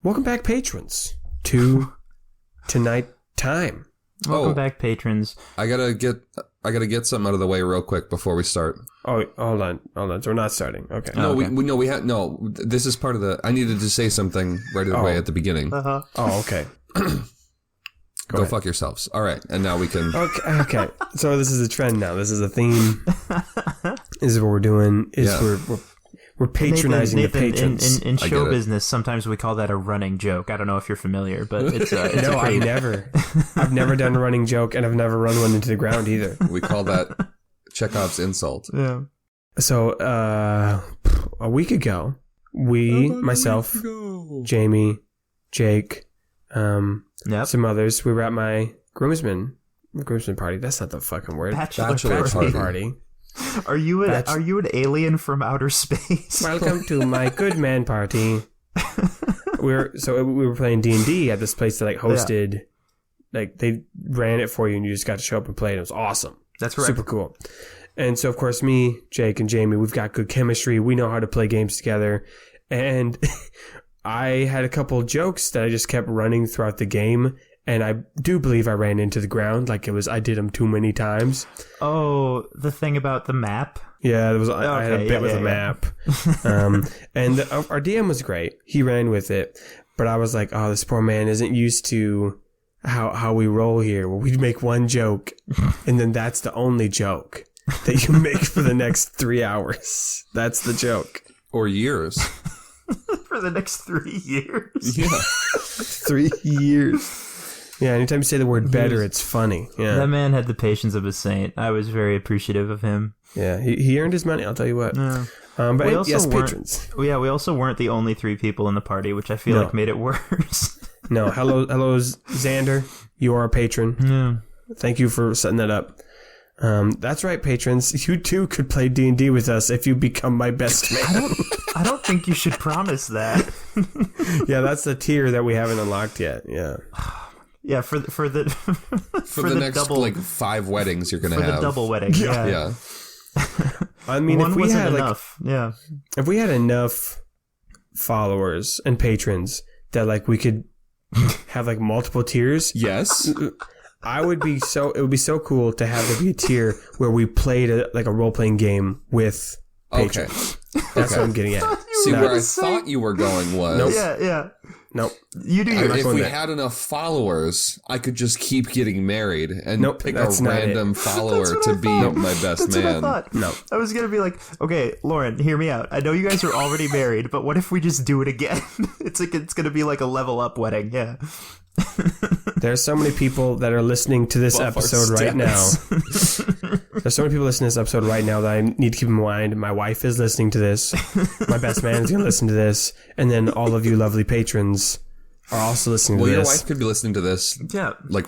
Welcome back, patrons, to Tonight Time. Welcome back, patrons. I gotta get something out of the way real quick before we start. Oh, hold on. So we're not starting. Okay. No, okay. This is part of the. I needed to say something right away at the beginning. Uh-huh. Oh, okay. Go fuck yourselves. All right, and now we can. Okay. So this is a trend now. This is a theme. This is what we're doing. We're patronizing Nathan, the patrons. In show business, sometimes we call that a running joke. I don't know if you're familiar, but it's no, I've never done a running joke, and I've never run one into the ground either. We call that Chekhov's insult. Yeah. So a week ago, myself, Jamie, Jake, some others, we were at my groomsmen party. That's not the fucking word. Bachelor party. Are you an alien from outer space? Welcome to my good man party. we were playing D&D at this place that hosted, they ran it for you and you just got to show up and play. And it was awesome. That's right. Super cool. And so of course me, Jake, and Jamie, we've got good chemistry. We know how to play games together. And I had a couple jokes that I just kept running throughout the game. And I do believe I ran into the ground, I did them too many times. Oh, the thing about the map? Yeah, I had a bit with a map. And our DM was great. He ran with it. But I was like, oh, this poor man isn't used to how we roll here. Where we make one joke, and then that's the only joke that you make for the next 3 hours. That's the joke. Or years. For the next 3 years? Yeah. 3 years. Yeah, anytime you say the word better, it's funny. Yeah. That man had the patience of a saint. I was very appreciative of him. Yeah, he earned his money, I'll tell you what. Yeah. But yes, patrons. We also weren't the only 3 people in the party, which I feel like made it worse. No, hello, Xander. You are a patron. Yeah. Thank you for setting that up. That's right, patrons. You too could play D&D with us if you become my best man. I don't think you should promise that. Yeah, that's the tier that we haven't unlocked yet. Yeah. Yeah, for the next double, 5 weddings you're gonna have. For the double wedding. Yeah. I mean, One if we wasn't had enough. Yeah. If we had enough followers and patrons that we could have multiple tiers. Yes. It would be so cool to have there be a tier where we played a role-playing game with patrons. Okay. That's what I'm getting at. See, where I thought you were going was... Nope. Yeah. Nope. You do. If we had enough followers, I could just keep getting married and pick a random follower to be my best man. What I thought. No. I was going to be like, okay, Lauren, hear me out. I know you guys are already married, but what if we just do it again? It's going to be like a level up wedding. Yeah. There's so many people that are listening to this episode right now. There's so many people listening to this episode right now that I need to keep in mind. My wife is listening to this. My best man is going to listen to this. And then all of you lovely patrons are also listening to this. Well, your wife could be listening to this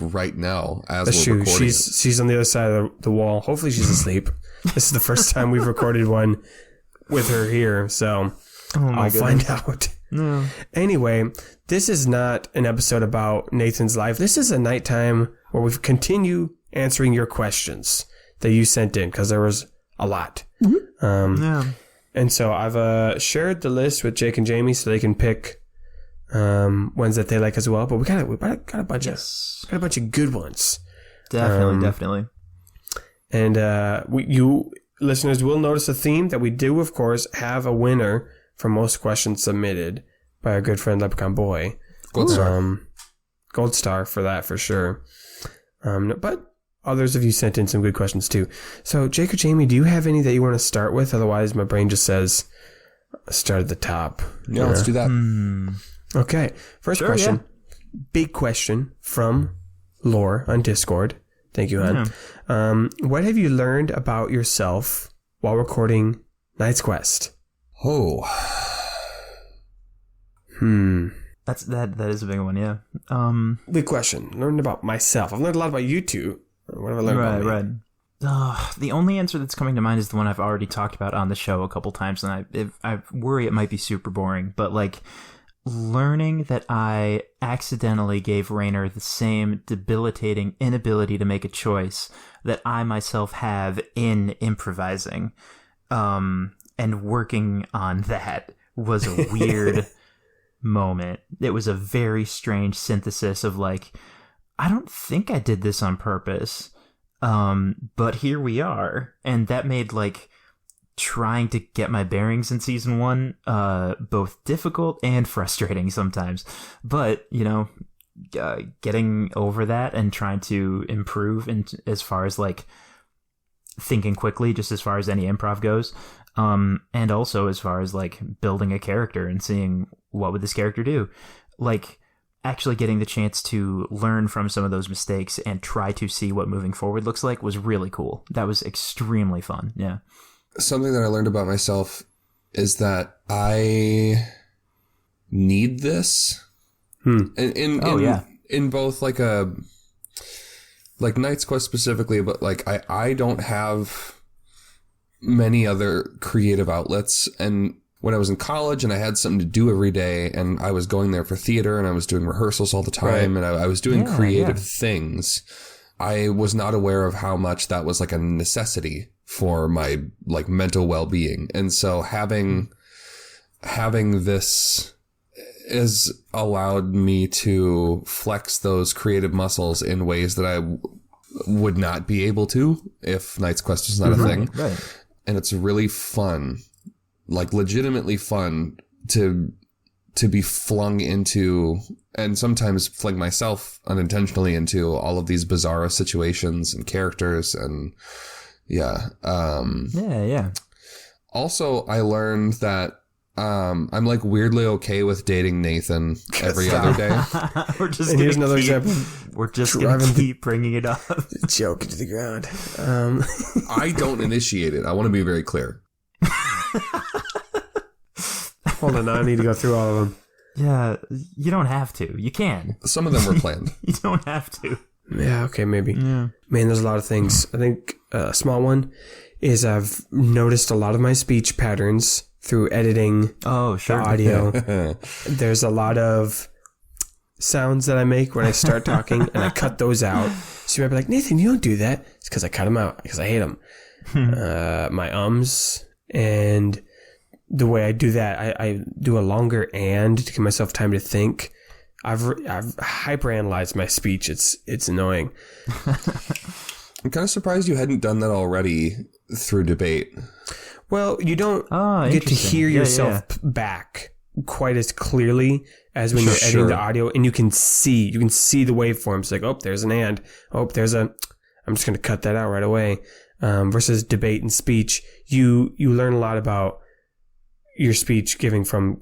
right now as That's we're true. recording. She's on the other side of the wall. Hopefully she's asleep. This is the first time we've recorded one with her here. So I'll find out. No. Anyway, this is not an episode about Nathan's life. This is a nighttime where we continue answering your questions that you sent in, because there was a lot. Yeah. And so I've shared the list with Jake and Jamie so they can pick ones that they like as well. But we got a bunch of good ones. Definitely. And you listeners will notice a theme that we do, of course, have a winner for most questions submitted by our good friend Leprechaun Boy. Gold star. Gold star for that, for sure. But others of you sent in some good questions too. So, Jake or Jamie, do you have any that you want to start with? Otherwise, my brain just says start at the top. Yeah, let's do that. Okay. First question. Yeah. Big question from Lore on Discord. Thank you, hon. Yeah. What have you learned about yourself while recording Knight's Quest? Oh. That is a big one, yeah. Big question. Learned about myself. I've learned a lot about you two. What have I learned about me? Right. The only answer that's coming to mind is the one I've already talked about on the show a couple times, and I worry it might be super boring, but learning that I accidentally gave Raynor the same debilitating inability to make a choice that I myself have in improvising, and working on that was a weird moment. It was a very strange synthesis of like, I don't think I did this on purpose, but here we are. And that made like trying to get my bearings in season 1 both difficult and frustrating sometimes. But, you know, getting over that and trying to improve in, as far as like thinking quickly, just as far as any improv goes, and also as far as like building a character and seeing what would this character do, like actually getting the chance to learn from some of those mistakes and try to see what moving forward looks like was really cool. That was extremely fun. Yeah. Something that I learned about myself is that I need this. In both like Knight's Quest specifically, but like I don't have many other creative outlets. And when I was in college and I had something to do every day, and I was going there for theater and I was doing rehearsals all the time, and I was doing creative things, I was not aware of how much that was like a necessity for my like mental well-being. And so having this has allowed me to flex those creative muscles in ways that I would not be able to if Knight's Quest was not a thing. Right. And it's really fun, like legitimately fun to be flung into, and sometimes fling myself unintentionally into, all of these bizarre situations and characters. And also I learned that I'm like weirdly okay with dating Nathan every other day. Here's another example. We're just going to keep bringing it up. Joke to the ground. I don't initiate it. I want to be very clear. Hold on, I need to go through all of them. Yeah, you don't have to. You can. Some of them were planned. You don't have to. Yeah, okay, maybe. Yeah. Man, there's a lot of things. I think a small one is I've noticed a lot of my speech patterns through editing the audio. There's a lot of sounds that I make when I start talking, and I cut those out. So you might be like, Nathan, you don't do that. It's because I cut them out, because I hate them. My ums, and the way I do that, I do a longer and to give myself time to think. I've hyperanalyzed my speech. It's annoying. I'm kind of surprised you hadn't done that already through debate. Well, you don't get to hear yourself back quite as clearly as when you're editing the audio, and you can see the waveforms. Like, oh, there's an and. Oh, there's a. I'm just going to cut that out right away. Versus debate and speech, you learn a lot about your speech giving from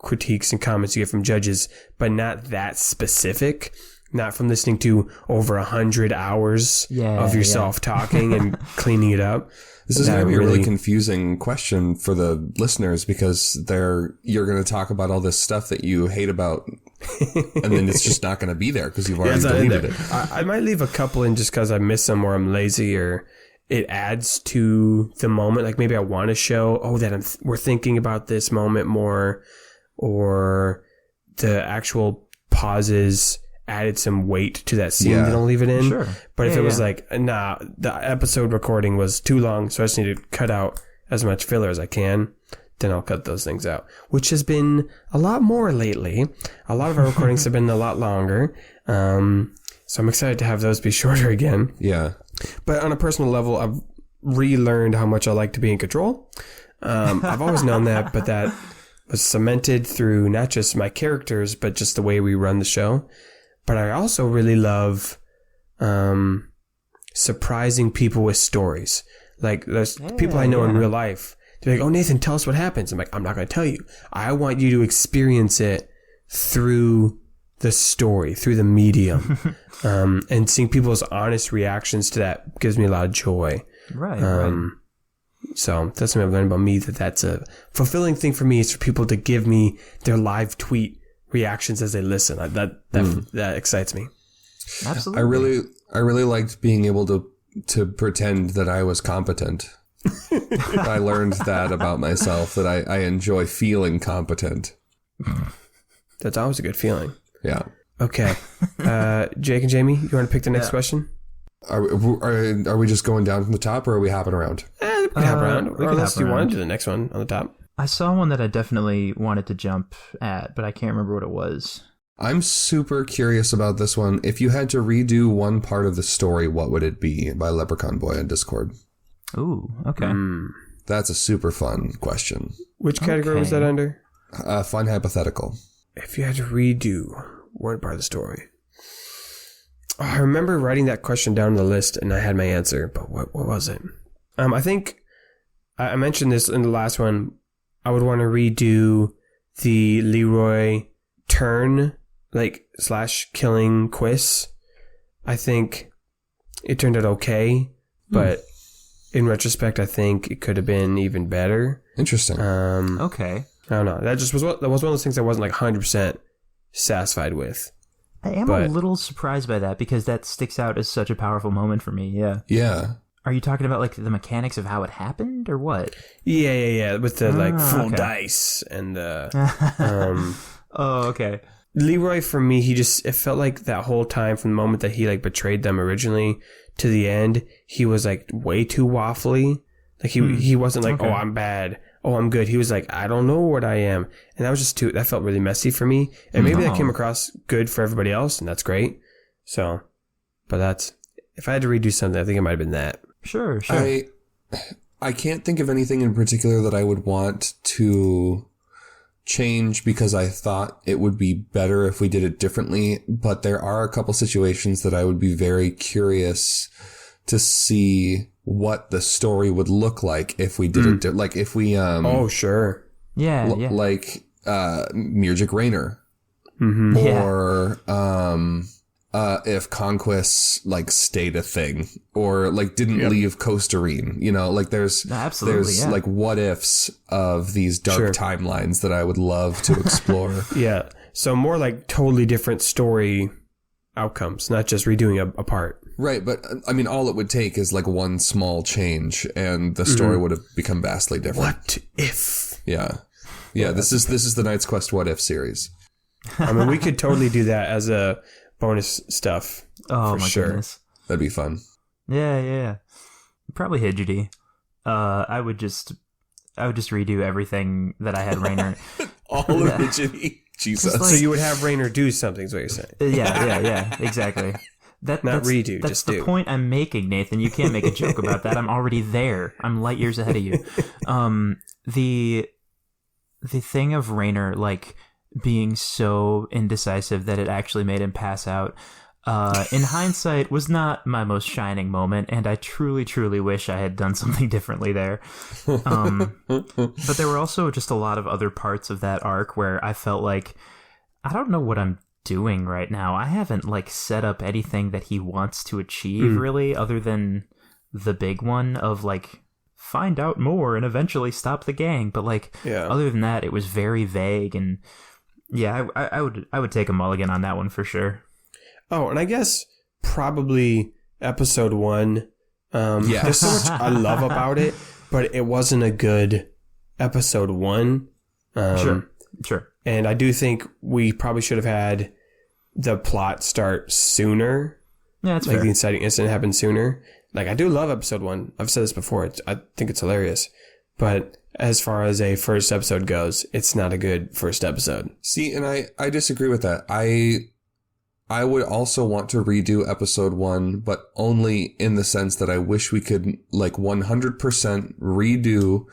critiques and comments you get from judges, but not that specific. Not from listening to over 100 hours of yourself talking and cleaning it up. This is going to be a really confusing question for the listeners, because you're going to talk about all this stuff that you hate about, and then it's just not going to be there because you've already deleted it. I might leave a couple in just because I miss them, or I'm lazy, or it adds to the moment. Like maybe I want to show, we're thinking about this moment more, or the actual pauses added some weight to that scene, then I'll leave it in. Sure. But if it was like, nah, the episode recording was too long, so I just need to cut out as much filler as I can, then I'll cut those things out, which has been a lot more lately. A lot of our recordings have been a lot longer. So I'm excited to have those be shorter again. Yeah. But on a personal level, I've relearned how much I like to be in control. I've always known that, but that was cemented through not just my characters, but just the way we run the show. But I also really love surprising people with stories. Like there's people I know in real life. They're like, oh, Nathan, tell us what happens. I'm like, I'm not going to tell you. I want you to experience it through the story, through the medium. And seeing people's honest reactions to that gives me a lot of joy. Right. So that's something I've learned about me, that's a fulfilling thing for me, is for people to give me their live tweet reactions as they listen. That excites me. Absolutely. I really liked being able to pretend that I was competent. I learned that about myself, that I enjoy feeling competent. That's always a good feeling. Yeah. Okay. Jake and Jamie, you want to pick the next question? Are we just going down from the top, or are we hopping around? We can hop around. Or unless you want to do the next one on the top. I saw one that I definitely wanted to jump at, but I can't remember what it was. I'm super curious about this one. If you had to redo one part of the story, what would it be? By Leprechaun Boy on Discord. Ooh, okay. That's a super fun question. Which category was that under? Fun hypothetical. If you had to redo one part of the story. Oh, I remember writing that question down on the list and I had my answer, but what was it? I think I mentioned this in the last one. I would want to redo the Leroy turn, / killing Quiz. I think it turned out okay, but in retrospect, I think it could have been even better. Interesting. Okay. I don't know. That was one of those things I wasn't 100% satisfied with. I am a little surprised by that because that sticks out as such a powerful moment for me. Yeah. Yeah. Are you talking about the mechanics of how it happened or what? Yeah. With the full dice and the. Oh, okay. Leroy, for me, it felt like that whole time from the moment that he betrayed them originally to the end, he was way too waffly. He wasn't okay. Oh, I'm bad. Oh, I'm good. He was I don't know what I am. And that was just that felt really messy for me. And maybe that came across good for everybody else, and that's great. So, but if I had to redo something, I think it might have been that. Sure. I can't think of anything in particular that I would want to change because I thought it would be better if we did it differently. But there are a couple situations that I would be very curious to see what the story would look like if we did it. If we oh, sure. Yeah. Mirjik Raynor. Mm-hmm. Or if Conquest stayed a thing or didn't leave Coasterine, there's what ifs of these dark timelines that I would love to explore. Yeah. So more totally different story outcomes, not just redoing a part. Right, but I mean, all it would take is one small change, and the story would have become vastly different. What if? Yeah. This is the Knight's Quest What If series. I mean, we could totally do that as a bonus stuff. Oh for my sure. Goodness. That'd be fun. Yeah. Probably Hidgety. I would just redo everything that I had Raynor. All of Hidgety. Jesus. So you would have Raynor do something, is what you're saying. Yeah, exactly. That's redo. That's the point I'm making, Nathan. You can't make a joke about that. I'm already there. I'm light years ahead of you. The thing of Raynor being so indecisive that it actually made him pass out, in hindsight, was not my most shining moment, and I truly, truly wish I had done something differently there. But there were also just a lot of other parts of that arc where I felt I don't know what I'm doing right now. I haven't set up anything that he wants to achieve really, other than the big one of find out more and eventually stop the gang. But other than that, it was very vague, and I would take a mulligan on that one for sure. Oh, and I guess probably episode 1. There's so much I love about it, but it wasn't a good episode 1. Sure. And I do think we probably should have had the plot start sooner. Yeah, that's fair. The inciting incident happened sooner. I do love episode 1. I've said this before. I think it's hilarious. But as far as a first episode goes, it's not a good first episode. See, and I disagree with that. I would also want to redo episode 1, but only in the sense that I wish we could 100% redo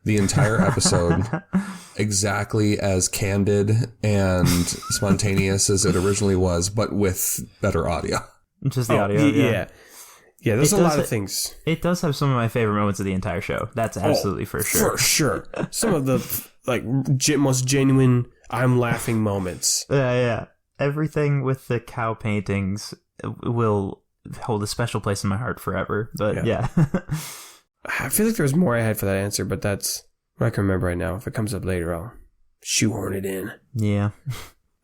the entire episode exactly as candid and spontaneous as it originally was, but with better audio. Just the audio. Yeah. Yeah, there's a lot of things. It does have some of my favorite moments of the entire show. That's absolutely for sure. For sure. Some of the most genuine I'm laughing moments. Yeah. Everything with the cow paintings will hold a special place in my heart forever. But yeah. I feel like there was more I had for that answer, but that's what I can remember right now. If it comes up later, I'll shoehorn it in. Yeah.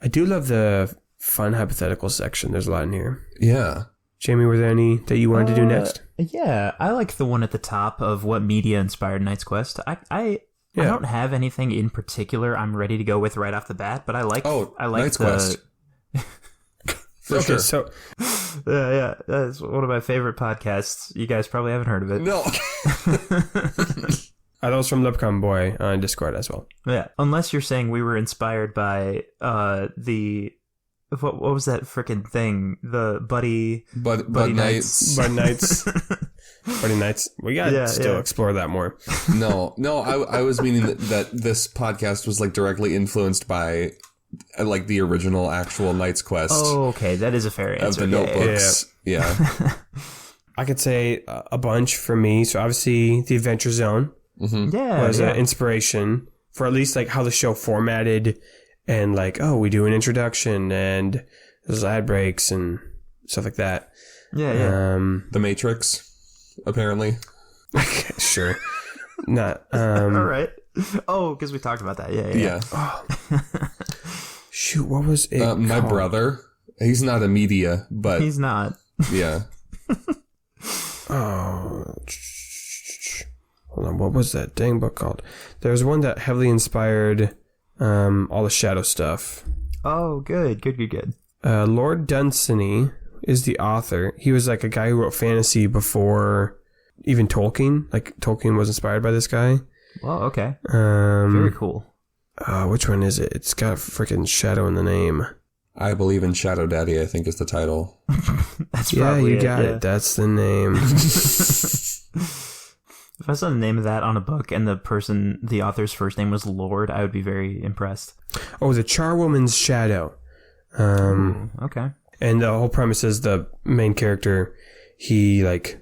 I do love the fun hypothetical section. There's a lot in here. Yeah. Jamie, were there any that you wanted to do next? Yeah, I like the one at the top of what media inspired Knight's Quest. I don't have anything in particular I'm ready to go with right off the bat, but I like Knight's Quest. For sure. So yeah, that's one of my favorite podcasts. You guys probably haven't heard of it. No. That was from Leprechaun Boy on Discord as well. Yeah, unless you're saying we were inspired by the what was that freaking thing? The Buddy Nights. Buddy Nights. Buddy Nights. We gotta still explore that more. No, I was meaning that this podcast was like directly influenced by like the original actual Knight's Quest. Oh, okay, that is a fair answer. Of the notebooks. Yeah. I could say a bunch for me. So obviously the Adventure Zone was an inspiration for at least like how the show formatted and like, oh, we do an introduction and there's ad breaks and stuff like that. Yeah. The Matrix, apparently. Sure. Not. All right. Oh, because we talked about that. Yeah. Oh. Shoot, what was it? My brother. He's not a media, but he's not. Yeah. Oh, hold on. What was that dang book called? There's one that heavily inspired all the Shadow stuff. Oh, good. Lord Dunsany is the author. He was like a guy who wrote fantasy before even Tolkien. Like Tolkien was inspired by this guy. Well, okay. Very cool. Which one is it? It's got freaking Shadow in the name. I Believe in Shadow Daddy, I think is the title. That's probably you got it. That's the name. If I saw the name of that on a book and the author's first name was Lord, I would be very impressed. Oh, The Charwoman's Shadow. Okay. And the whole premise is the main character, he like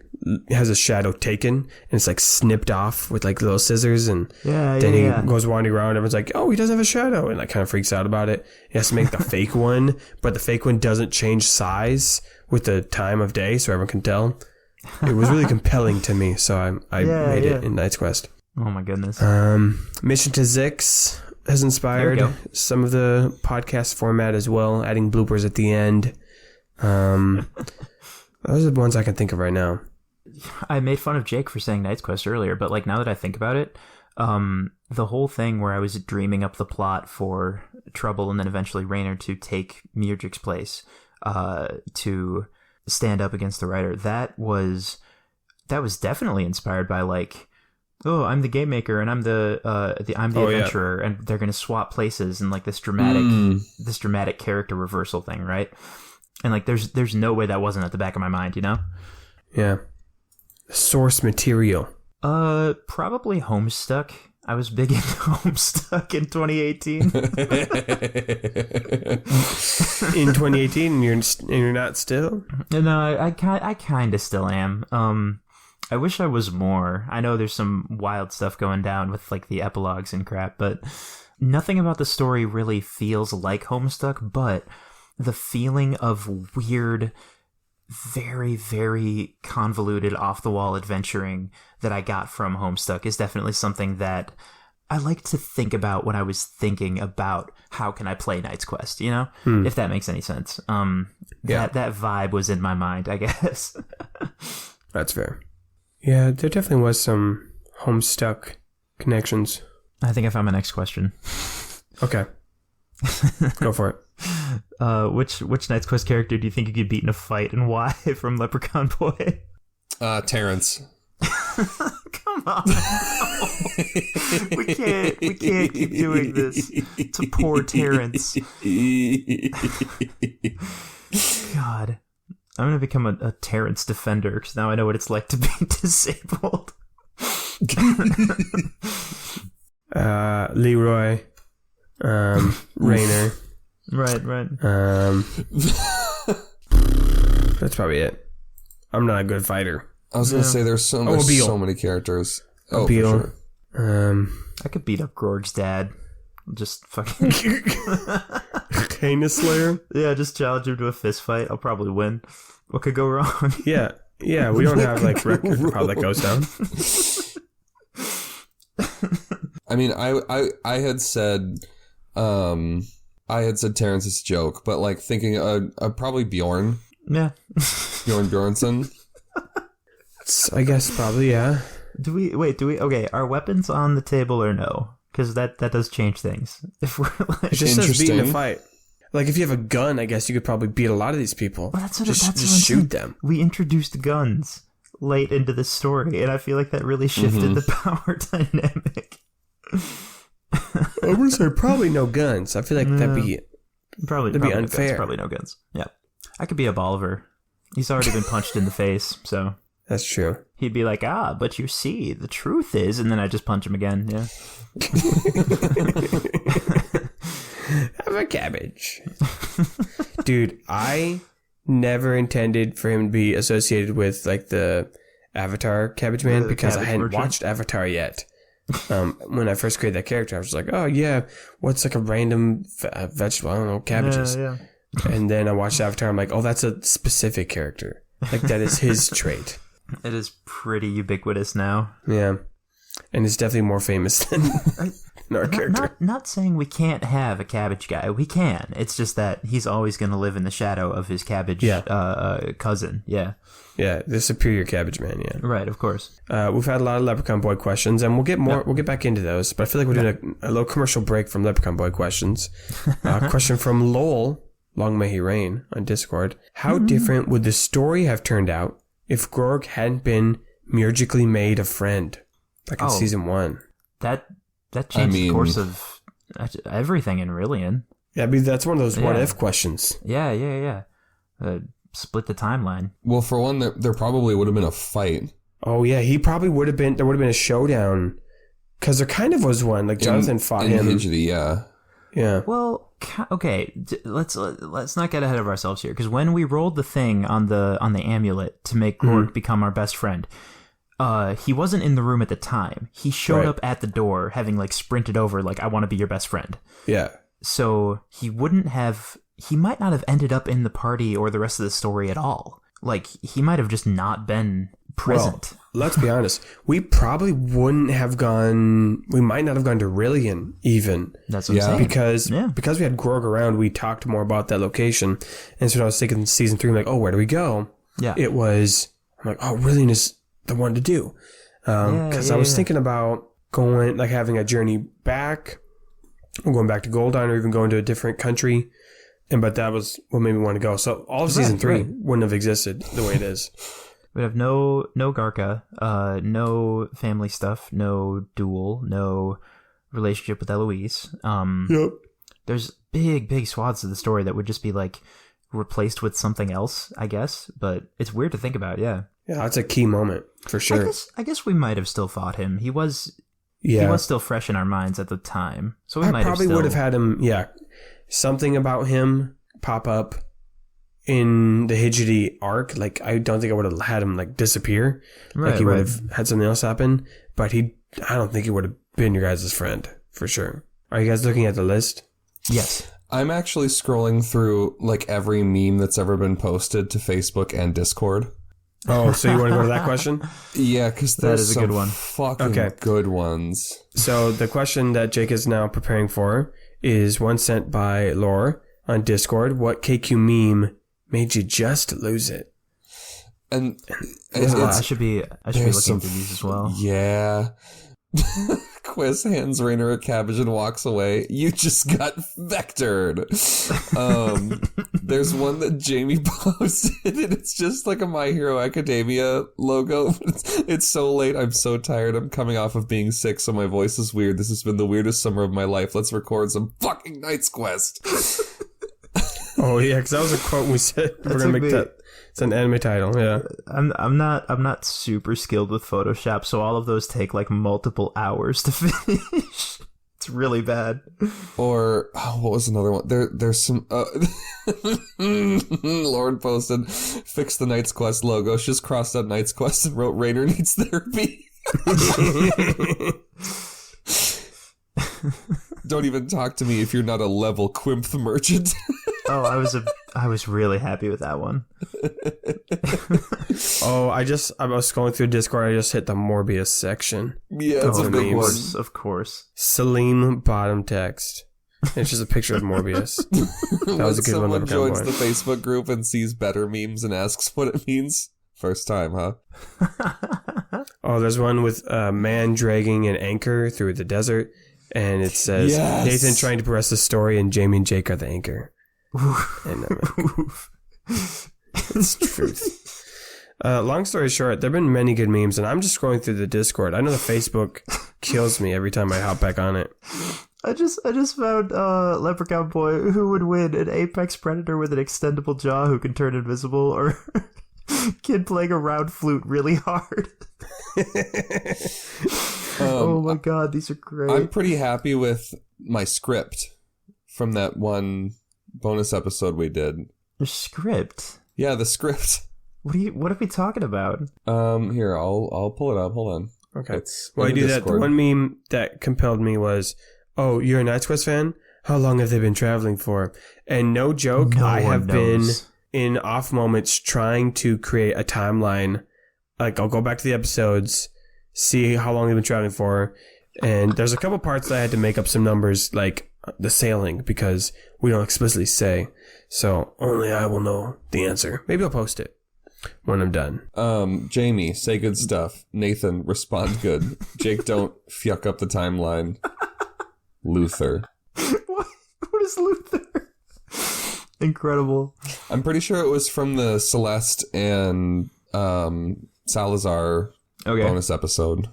has a shadow taken and it's like snipped off with like little scissors, and then he goes wandering around. Everyone's like, oh, he doesn't have a shadow, and like kind of freaks out about it. He has to make the fake one, but the fake one doesn't change size with the time of day, so everyone can tell. It was really compelling to me, so I made it in Knight's Quest. Oh my goodness. Mission to Zix has inspired some of the podcast format as well, adding bloopers at the end. Those are the ones I can think of right now. I made fun of Jake for saying Knight's Quest earlier, but like now that I think about it, the whole thing where I was dreaming up the plot for Trouble and then eventually Raynor to take Mudrik's place, to stand up against the writer, that was definitely inspired by like, oh, I'm the game maker and I'm the adventurer, and they're gonna swap places and like this dramatic character reversal thing, right? And like there's no way that wasn't at the back of my mind, you know? Yeah. Source material. Probably Homestuck. I was big into Homestuck in 2018. In 2018, and you're not still? No, I kind of still am. I wish I was more. I know there's some wild stuff going down with like the epilogues and crap, but nothing about the story really feels like Homestuck. But the feeling of weird, very, very convoluted, off-the-wall adventuring that I got from Homestuck is definitely something that I like to think about when I was thinking about how can I play Knight's Quest, you know? If that makes any sense. That vibe was in my mind, I guess. That's fair. Yeah, there definitely was some Homestuck connections. I think I found my next question. Okay. Go for it. Which Knight's Quest character do you think you could beat in a fight, and why? From Leprechaun Boy. Terrence. Come on. We can't keep doing this to poor Terrence. God. I'm going to become a Terrence defender, because now I know what it's like to be disabled. Leroy. Raynor. Right. That's probably it. I'm not a good fighter. I was going to say there's so many characters. Oh, Abiel. For sure. I could beat up Gorg's dad. Just fucking Canis Slayer? Yeah, just challenge him to a fist fight. I'll probably win. What could go wrong? Yeah, we don't have like record for how that goes down. I mean, I had said Terrence's joke, but like thinking probably Bjorn. Yeah. Bjorn Bjornsson. I guess probably, yeah. Do we okay, are weapons on the table or no? Because that does change things. If we're like, it just says beating a fight. Like if you have a gun, I guess you could probably beat a lot of these people. Well, that's just shoot them. We introduced guns. late into the story, and I feel like that really shifted the power dynamic. I would say probably no guns. I feel like that'd be probably unfair. No guns, probably no guns. Yeah, I could be a Bolivar. He's already been punched in the face, so that's true. He'd be like, but you see, the truth is, and then I just punch him again. Yeah. Have a cabbage. Dude, I never intended for him to be associated with like the Avatar Cabbage Man because I hadn't watched Avatar yet. When I first created that character, I was like, oh yeah, what's like a random vegetable? I don't know, cabbages. Yeah. And then I watched Avatar. I'm like, oh, that's a specific character. Like that is his trait. It is pretty ubiquitous now. Yeah. And it's definitely more famous than our character. Not saying we can't have a cabbage guy. We can. It's just that he's always going to live in the shadow of his cabbage cousin. Yeah. Yeah, the superior cabbage man, yeah. Right, of course. We've had a lot of Leprechaun Boy questions, and we'll get more. We'll get back into those. But I feel like we're doing a little commercial break from Leprechaun Boy questions. Question from Lowell, long may he reign, on Discord. How different would the story have turned out if Gorg hadn't been magically made a friend? Like in season 1. That changed the course of everything in Rillian. Yeah, I mean, that's one of those what-if questions. Yeah. Split the timeline. Well, for one, there probably would have been a fight. Oh, yeah, he probably would have been... There would have been a showdown. Because there kind of was one. Like, Jonathan fought him. Hidgety, yeah. Yeah. Well, okay, let's not get ahead of ourselves here. Because when we rolled the thing on the amulet to make Gorg become our best friend... he wasn't in the room at the time. He showed up at the door, having like sprinted over, like, I want to be your best friend. Yeah. So he might not have ended up in the party or the rest of the story at all. Like, he might have just not been present. Well, let's be honest. We probably wouldn't have gone, we might not have gone to Rillian even. That's what I'm saying. Because we had Gorg around, we talked more about that location. And so when I was thinking in season 3, I'm like, oh, where do we go? Yeah. I'm like, oh, Rillian is the one to do. Because I was thinking about going, like having a journey back, or going back to Goldine, or even going to a different country. But that was what made me want to go. So all of season 3 wouldn't have existed the way it is. We have no Garca, no family stuff, no duel, no relationship with Eloise. Yep. There's big swaths of the story that would just be like replaced with something else, I guess. But it's weird to think about, yeah. Yeah, that's a key moment for sure. I guess we might have still fought him. He was still fresh in our minds at the time, so we would have had him. Yeah, something about him pop up in the Hidgety arc. Like, I don't think I would have had him like disappear. Like he would have had something else happen. But I don't think he would have been your guys' friend for sure. Are you guys looking at the list? Yes. I'm actually scrolling through like every meme that's ever been posted to Facebook and Discord. Oh, so you want to go to that question? Yeah, because there's a good one. Fucking good ones. So the question that Jake is now preparing for is one sent by Laura on Discord. What KQ meme made you just lose it? And I should be looking through these as well. Yeah. Quiz hands Rainer a cabbage and walks away. You just got vectored. There's one that Jamie posted, and it's just like a My Hero Academia logo. It's so late. I'm so tired. I'm coming off of being sick, so my voice is weird. This has been the weirdest summer of my life. Let's record some fucking Knight's Quest. Oh yeah, because that was a quote we said we're gonna make that. It's an anime title, yeah. I'm not super skilled with Photoshop, so all of those take like multiple hours to finish. It's really bad. Or what was another one? There's some Lauren posted, fix the Knight's Quest logo. She just crossed out Knight's Quest and wrote Rainer needs therapy. Don't even talk to me if you're not a level Quimph merchant. Oh, I was really happy with that one. I was scrolling through Discord. I just hit the Morbius section. Yeah, it's a big one. Of course. Salim bottom text. It's just a picture of Morbius. That was a good one. Someone joins the Facebook group and sees better memes and asks what it means. First time, huh? Oh, there's one with a man dragging an anchor through the desert, and it says Nathan trying to progress the story, and Jamie and Jake are the anchor. And it's truth. Long story short, there have been many good memes, and I'm just scrolling through the Discord. I know the Facebook kills me every time I hop back on it. I just found Leprechaun Boy. Who would win, an apex predator with an extendable jaw who can turn invisible, or kid playing a round flute really hard? Oh my god, these are great. I'm pretty happy with my script from that one bonus episode we did. The script? Yeah, the script. What are we talking about? Here, I'll pull it up. Hold on. Okay. While you do that, the one meme that compelled me was, "Oh, you're a Night's Quest fan? How long have they been traveling for?" And no joke, I have been in off moments trying to create a timeline. Like, I'll go back to the episodes, see how long they've been traveling for, and there's a couple parts that I had to make up some numbers, like the sailing, because we don't explicitly say. So only I will know the answer. Maybe I'll post it when I'm done. Jamie, say good stuff. Nathan, respond good. Jake, don't fuck up the timeline. Luther. What is Luther? Incredible. I'm pretty sure it was from the Celeste and Salazar bonus episode.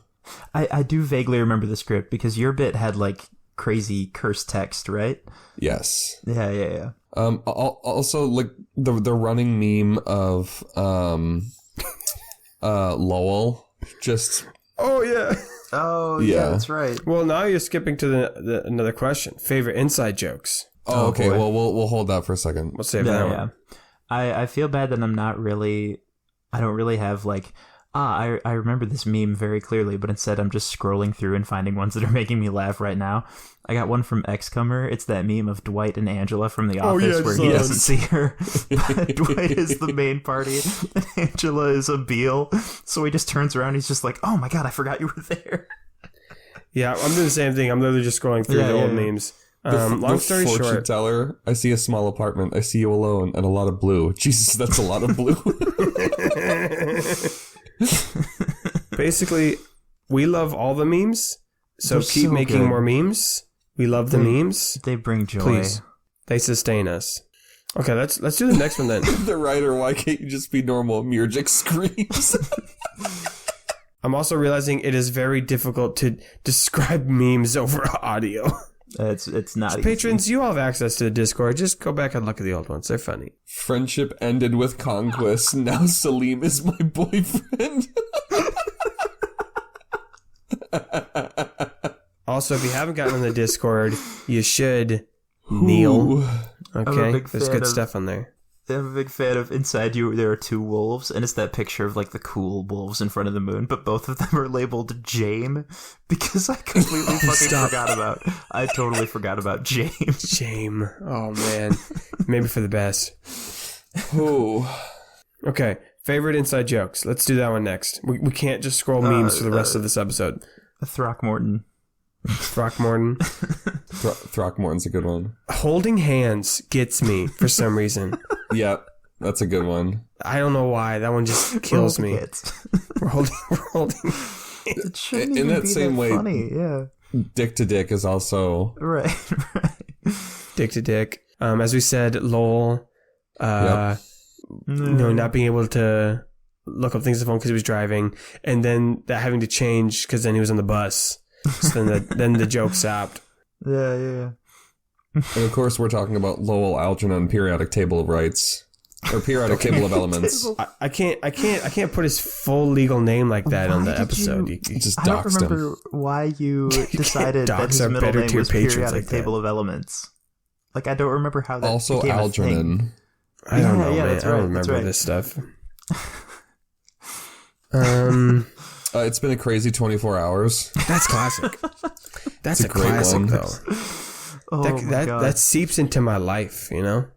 I do vaguely remember the script because your bit had like crazy cursed text, right? Yes. Yeah. Also, like the running meme of Lowell. Just. Oh yeah. Oh yeah, that's right. Well, now you're skipping to the another question. Favorite inside jokes. Oh, okay. Boy. Well, we'll hold that for a second. We'll save that one. I feel bad that I don't really have like, I remember this meme very clearly, but instead I'm just scrolling through and finding ones that are making me laugh right now. I got one from XComer. It's that meme of Dwight and Angela from The Office where he doesn't see her. Dwight is the main party and Angela is a Beale. So he just turns around and he's just like, oh my god, I forgot you were there. Yeah, I'm doing the same thing. I'm literally just scrolling through the old memes. Long story fortune short, teller. I see a small apartment. I see you alone, and a lot of blue. Jesus, that's a lot of blue. Basically, we love all the memes, so They're keep so making good. more memes. We love the memes. They bring joy. Please, they sustain us. Okay, let's do the next one then. The writer, why can't you just be normal? Murgic screams. I'm also realizing it is very difficult to describe memes over audio. It's not easy. Patrons, you all have access to the Discord. Just go back and look at the old ones. They're funny. Friendship ended with conquest. Now Salim is my boyfriend. Also, if you haven't gotten on the Discord, you should. Neil. Okay, there's good stuff on there. I'm a big fan of Inside You, there are two wolves, and it's that picture of like the cool wolves in front of the moon, but both of them are labeled Jame because I completely I totally forgot about Jame. Jame. Oh, man. Maybe for the best. Ooh. Okay, favorite inside jokes. Let's do that one next. We can't just scroll memes for the rest of this episode. Throckmorton. Throckmorton's a good one. Holding hands gets me for some reason. Yep, that's a good one. I don't know why. That one just kills me. We're holding. It shouldn't In even that be same that way, funny. Yeah. Dick to dick is also Right. Dick to dick. As we said, Lowell, not being able to look up things on the phone because he was driving, and then that having to change because then he was on the bus. So then the joke stopped. Yeah. And of course, we're talking about Lowell Algernon periodic table of rights or periodic table of elements. I can't put his full legal name like that on the episode. You just I don't doxed him. remember why you decided that his middle name was periodic table of elements. Like I don't remember how that also became Algernon. a thing. I don't know, Yeah, man. that's I right, don't remember that's this stuff. It's been a crazy 24 hours. That's classic. That's a great classic, one. though. Oh my God. That seeps into my life, you know?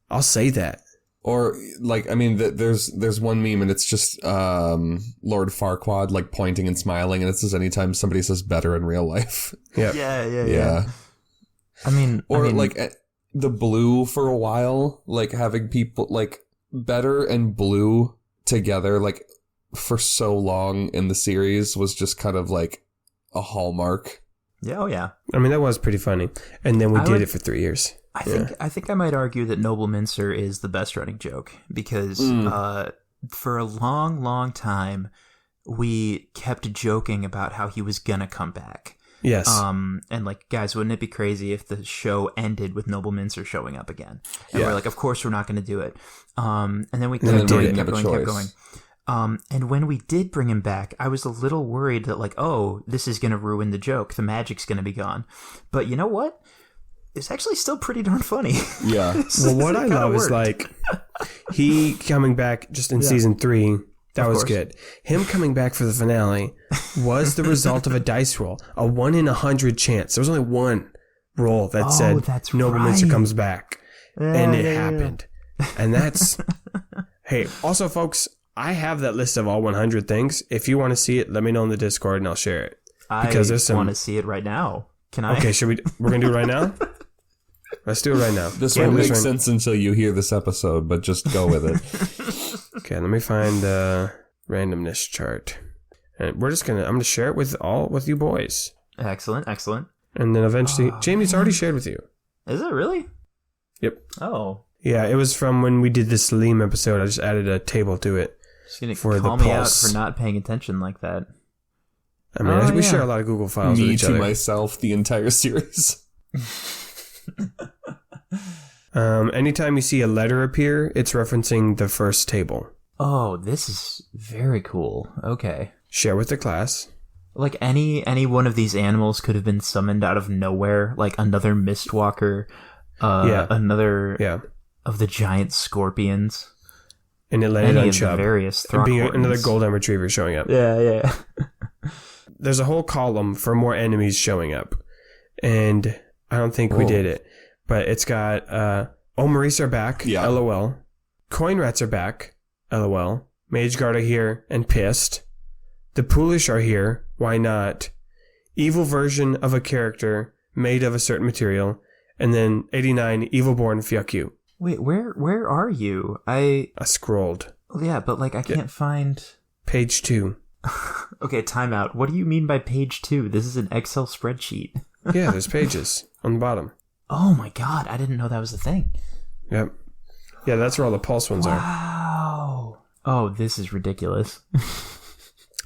I'll say that. Or like, I mean, there's one meme and it's just Lord Farquaad like pointing and smiling, and it says anytime somebody says better in real life. Yeah. I mean, like the blue for a while, like having people like better and blue together, like for so long in the series was just kind of like a hallmark. Yeah, oh yeah. I mean, that was pretty funny. And then we did it for 3 years. I think I might argue that Noble Mincer is the best running joke because for a long, long time, we kept joking about how he was gonna come back. Yes. And like, guys, wouldn't it be crazy if the show ended with Noble Mincer showing up again? And we're like, of course we're not going to do it. And then we kept going. And when we did bring him back, I was a little worried that like, oh, this is going to ruin the joke. The magic's going to be gone. But you know what? It's actually still pretty darn funny. Yeah. Well, what I love is like he coming back just in season 3. That was good. Him coming back for the finale was the result of a dice roll, a 1 in 100 chance. There was only one roll that said Noble Mincer comes back, and it happened. And that's hey. Also, folks, I have that list of all 100 things. If you want to see it, let me know in the Discord, and I'll share it. Because I want to see it right now. Can I? Okay, we're gonna do it right now. Let's do it right now. This won't make sense until you hear this episode, but just go with it. Okay, let me find the randomness chart. And I'm gonna share it with you boys. Excellent. And then eventually, Jamie's already shared with you. Is it really? Yep. Oh. Yeah, it was from when we did the Salim episode. I just added a table to it. Just gonna call me out for not paying attention like that. I mean, we share a lot of Google files with each other. Me to myself, the entire series. Anytime you see a letter appear, it's referencing the first table. Oh, this is very cool. Okay. Share with the class. Like any one of these animals could have been summoned out of nowhere, like another Mistwalker, another of the giant scorpions. And it landed on Chubb. Various being another golden retriever showing up. Yeah. There's a whole column for more enemies showing up. And I don't think we did it. But it's got Omaris are back, LOL. Coin rats are back, LOL. Mage Guard are here and pissed. The Poolish are here, why not? Evil version of a character made of a certain material. And then 89, Evilborn, fuck you. Wait, where are you? I scrolled. Yeah, but like I can't find... Page 2. Okay, timeout. What do you mean by page 2? This is an Excel spreadsheet. Yeah, there's pages on the bottom. Oh my god, I didn't know that was a thing. Yep. Yeah, that's where all the pulse ones are. Wow. Oh, this is ridiculous.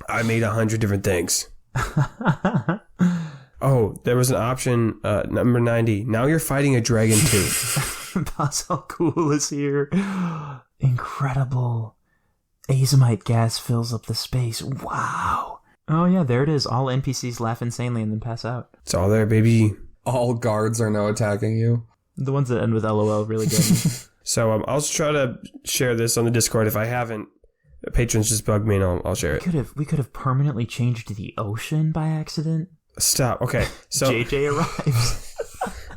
I made 100 different things. Oh, there was an option, number 90. Now you're fighting a dragon too. Basal Cool is here. Incredible. Azomite gas fills up the space. Wow. Oh yeah, there it is. All NPCs laugh insanely and then pass out. It's all there, baby. All guards are now attacking you. The ones that end with LOL really get me. So I'll try to share this on the Discord. If I haven't, patrons just bug me and I'll share it. We could have permanently changed the ocean by accident. Stop. Okay, so JJ arrives.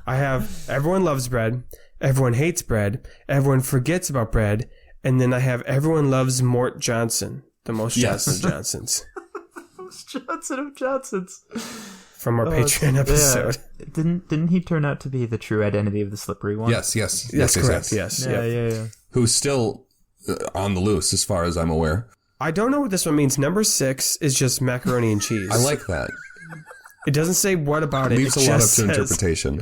I have everyone loves bread, everyone hates bread, everyone forgets about bread, and then I have everyone loves Mort Johnson, the most Johnson of Johnsons. Most Johnson of Johnsons. From our Patreon episode. Yeah. Didn't he turn out to be the true identity of the slippery one? Yes, correct. Yes. Yeah. Who's still on the loose, as far as I'm aware. I don't know what this one means. Number 6 is just macaroni and cheese. I like that. It doesn't say what about it. Leaves a lot up to interpretation.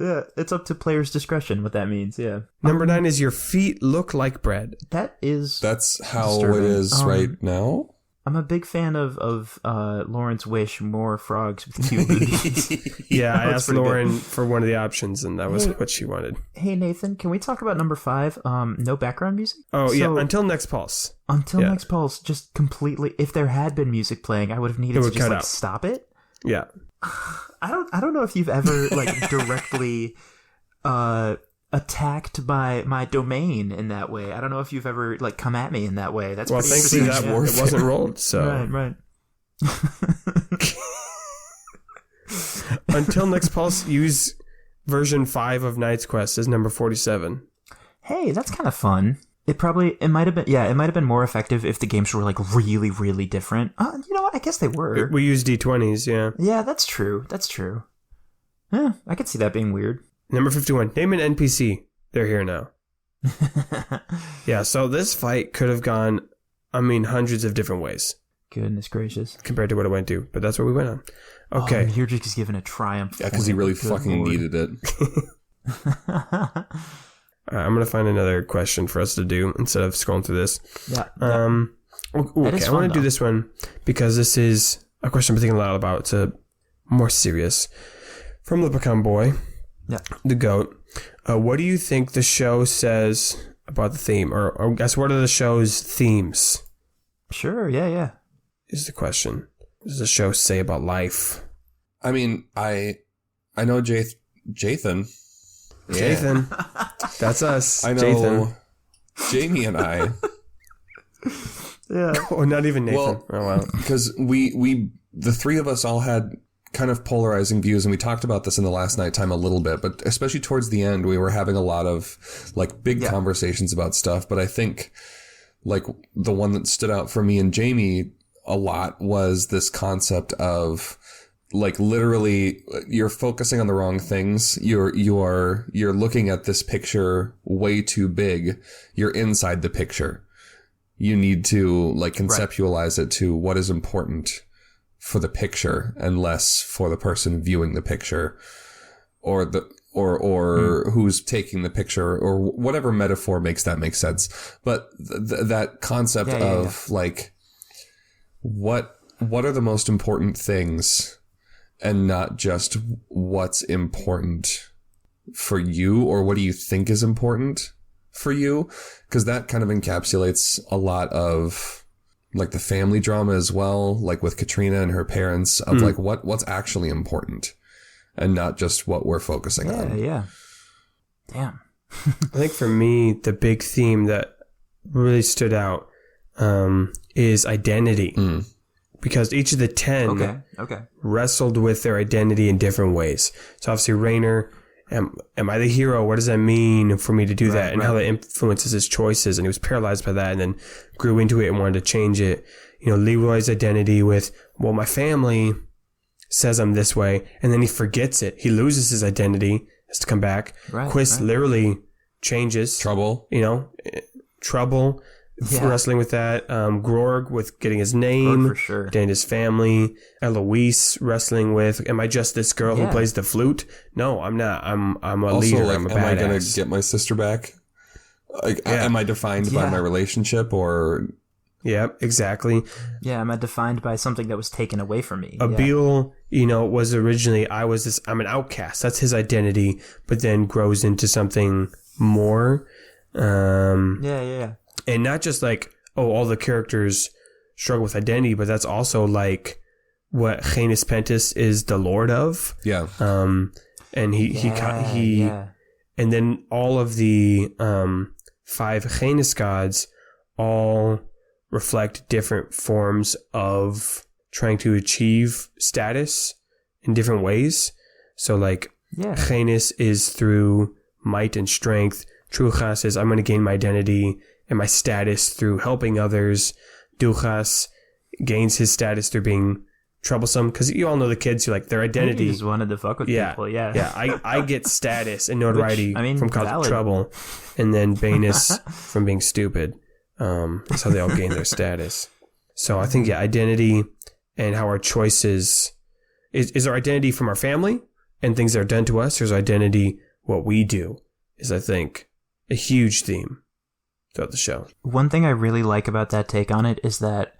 Yeah, it's up to players' discretion what that means, yeah. Number 9 is your feet look like bread. That's how disturbing. it is right now? I'm a big fan of Lauren's wish, more frogs with cute booties. Yeah, I asked Lauren for one of the options, and that was what she wanted. Hey, Nathan, can we talk about number 5? No background music? Oh, yeah, until next pulse. Next pulse, just completely... If there had been music playing, I would have needed to just, stop it. Yeah. I don't know if you've ever, directly... attacked by my domain in that way. I don't know if you've ever come at me in that way. That's pretty thankfully that it wasn't rolled. So right. Until next pulse, use version 5 of Knight's Quest as number 47. Hey, that's kind of fun. It might have been more effective if the games were really, really different. You know what? I guess they were. We used D20s, yeah. Yeah, that's true. Yeah, I could see that being weird. Number 51, name an NPC. They're here now. Yeah, so this fight could have gone, hundreds of different ways. Goodness gracious. Compared to what it went to, but that's what we went on. Okay. Oh, you're just giving a triumph. Yeah, because he really fucking needed it. I'm going to find another question for us to do instead of scrolling through this. Yeah. Okay, I want to do this one because this is a question I'm thinking a lot about. It's a more serious. From the Pecan Boy, the GOAT. What do you think the show says about the theme? Or I guess, what are the show's themes? Sure, yeah. Is the question. What does the show say about life? I mean, I know Jathan. Yeah. Jathan. That's us. I know Jathan. Jamie and I. Yeah. Oh, not even Nathan. Well, oh, wow. Because the three of us all had kind of polarizing views, and we talked about this in the last night time a little bit, but especially towards the end, we were having a lot of like big conversations about stuff. But I think like the one that stood out for me and Jamie a lot was this concept of like literally you're focusing on the wrong things. You're looking at this picture way too big. You're inside the picture. You need to like conceptualize it to what is important for the picture and less for the person viewing the picture or who's taking the picture or whatever metaphor makes that make sense. But that concept of like, what are the most important things and not just what's important for you or what do you think is important for you? Because that kind of encapsulates a lot of like the family drama as well, like with Katrina and her parents of like what's actually important and not just what we're focusing on. Yeah. Damn. I think for me, the big theme that really stood out is identity. Because each of the 10 wrestled with their identity in different ways. So obviously Rainer, am I the hero? What does that mean for me to do that? And how that influences his choices. And he was paralyzed by that and then grew into it and wanted to change it. You know, Leroy's identity with, well, my family says I'm this way. And then he forgets it. He loses his identity, has to come back. Quist literally changes. Trouble. You know, trouble. Wrestling with that. Grorg with getting his name. For sure. And his family. Eloise wrestling with, am I just this girl who plays the flute? No, I'm not. I'm a also, leader. Like, I'm a am badass. I going to get my sister back? Like, am I defined by my relationship or... Yep, exactly. Yeah, am I defined by something that was taken away from me? Abil, you know, was originally, I'm an outcast. That's his identity, but then grows into something more. And not just like, all the characters struggle with identity, but that's also like what Janus Pentis is the lord of. Yeah. And and then all of the 5 Janus gods all reflect different forms of trying to achieve status in different ways. So like Janus is through might and strength. Truchas is I'm going to gain my identity and my status through helping others. Duchas gains his status through being troublesome, because you all know the kids who like their identity. He just wanted to fuck with people. I get status and notoriety from causing valid. trouble, and then Banus from being stupid. That's how they all gain their status. So I think identity and how our choices is our identity from our family and things that are done to us, or is our identity what we do? Is, I think, a huge theme throughout the show. One thing I really like about that take on it is that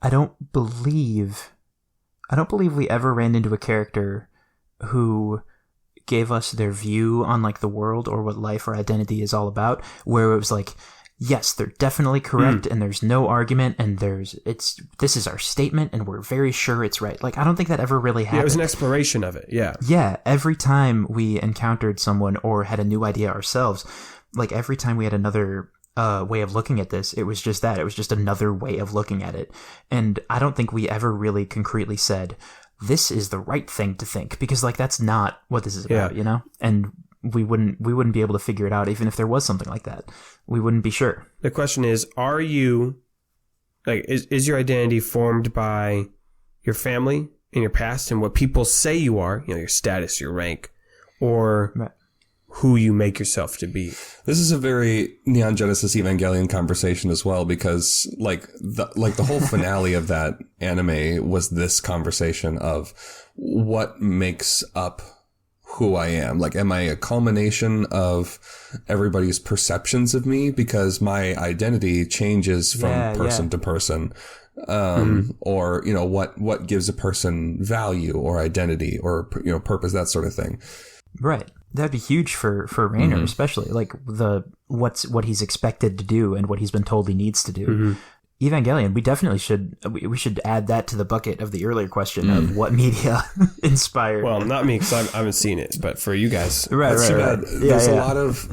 I don't believe we ever ran into a character who gave us their view on like the world or what life or identity is all about, where it was like, yes, they're definitely correct and there's no argument and this is our statement and we're very sure it's right. Like, I don't think that ever really happened. Yeah, it was an exploration of it. Yeah. Yeah. Every time we encountered someone or had a new idea ourselves, like every time we had another way of looking at this, it was just that. It was just another way of looking at it. And I don't think we ever really concretely said, this is the right thing to think, because like that's not what this is about, you know? And we wouldn't be able to figure it out even if there was something like that. We wouldn't be sure. The question is, are you like is your identity formed by your family and your past and what people say you are, you know, your status, your rank, or who you make yourself to be? This is a very Neon Genesis Evangelion conversation as well, because like the whole finale of that anime was this conversation of what makes up who I am? Like, am I a culmination of everybody's perceptions of me? Because my identity changes from person to person. Or, you know, what gives a person value or identity or, you know, purpose, that sort of thing. Right. That'd be huge for Raynor, especially like what he's expected to do and what he's been told he needs to do. Evangelion, we definitely should add that to the bucket of the earlier question of what media inspired. Well, not me, because I haven't seen it, but for you guys. Right. There's a lot of...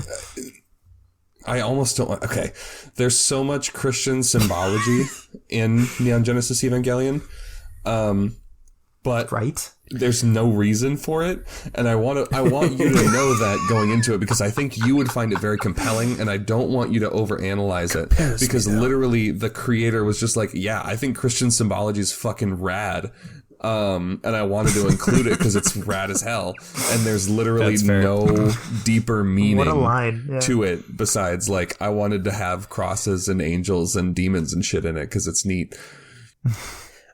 I almost don't... Okay. There's so much Christian symbology in Neon Genesis Evangelion. But right? There's no reason for it. And I want you to know that going into it, because I think you would find it very compelling, and I don't want you to overanalyze it. Because literally the creator was just like, yeah, I think Christian symbology is fucking rad. And I wanted to include it because it's rad as hell, and there's literally no deeper meaning what a line. to it besides like I wanted to have crosses and angels and demons and shit in it because it's neat.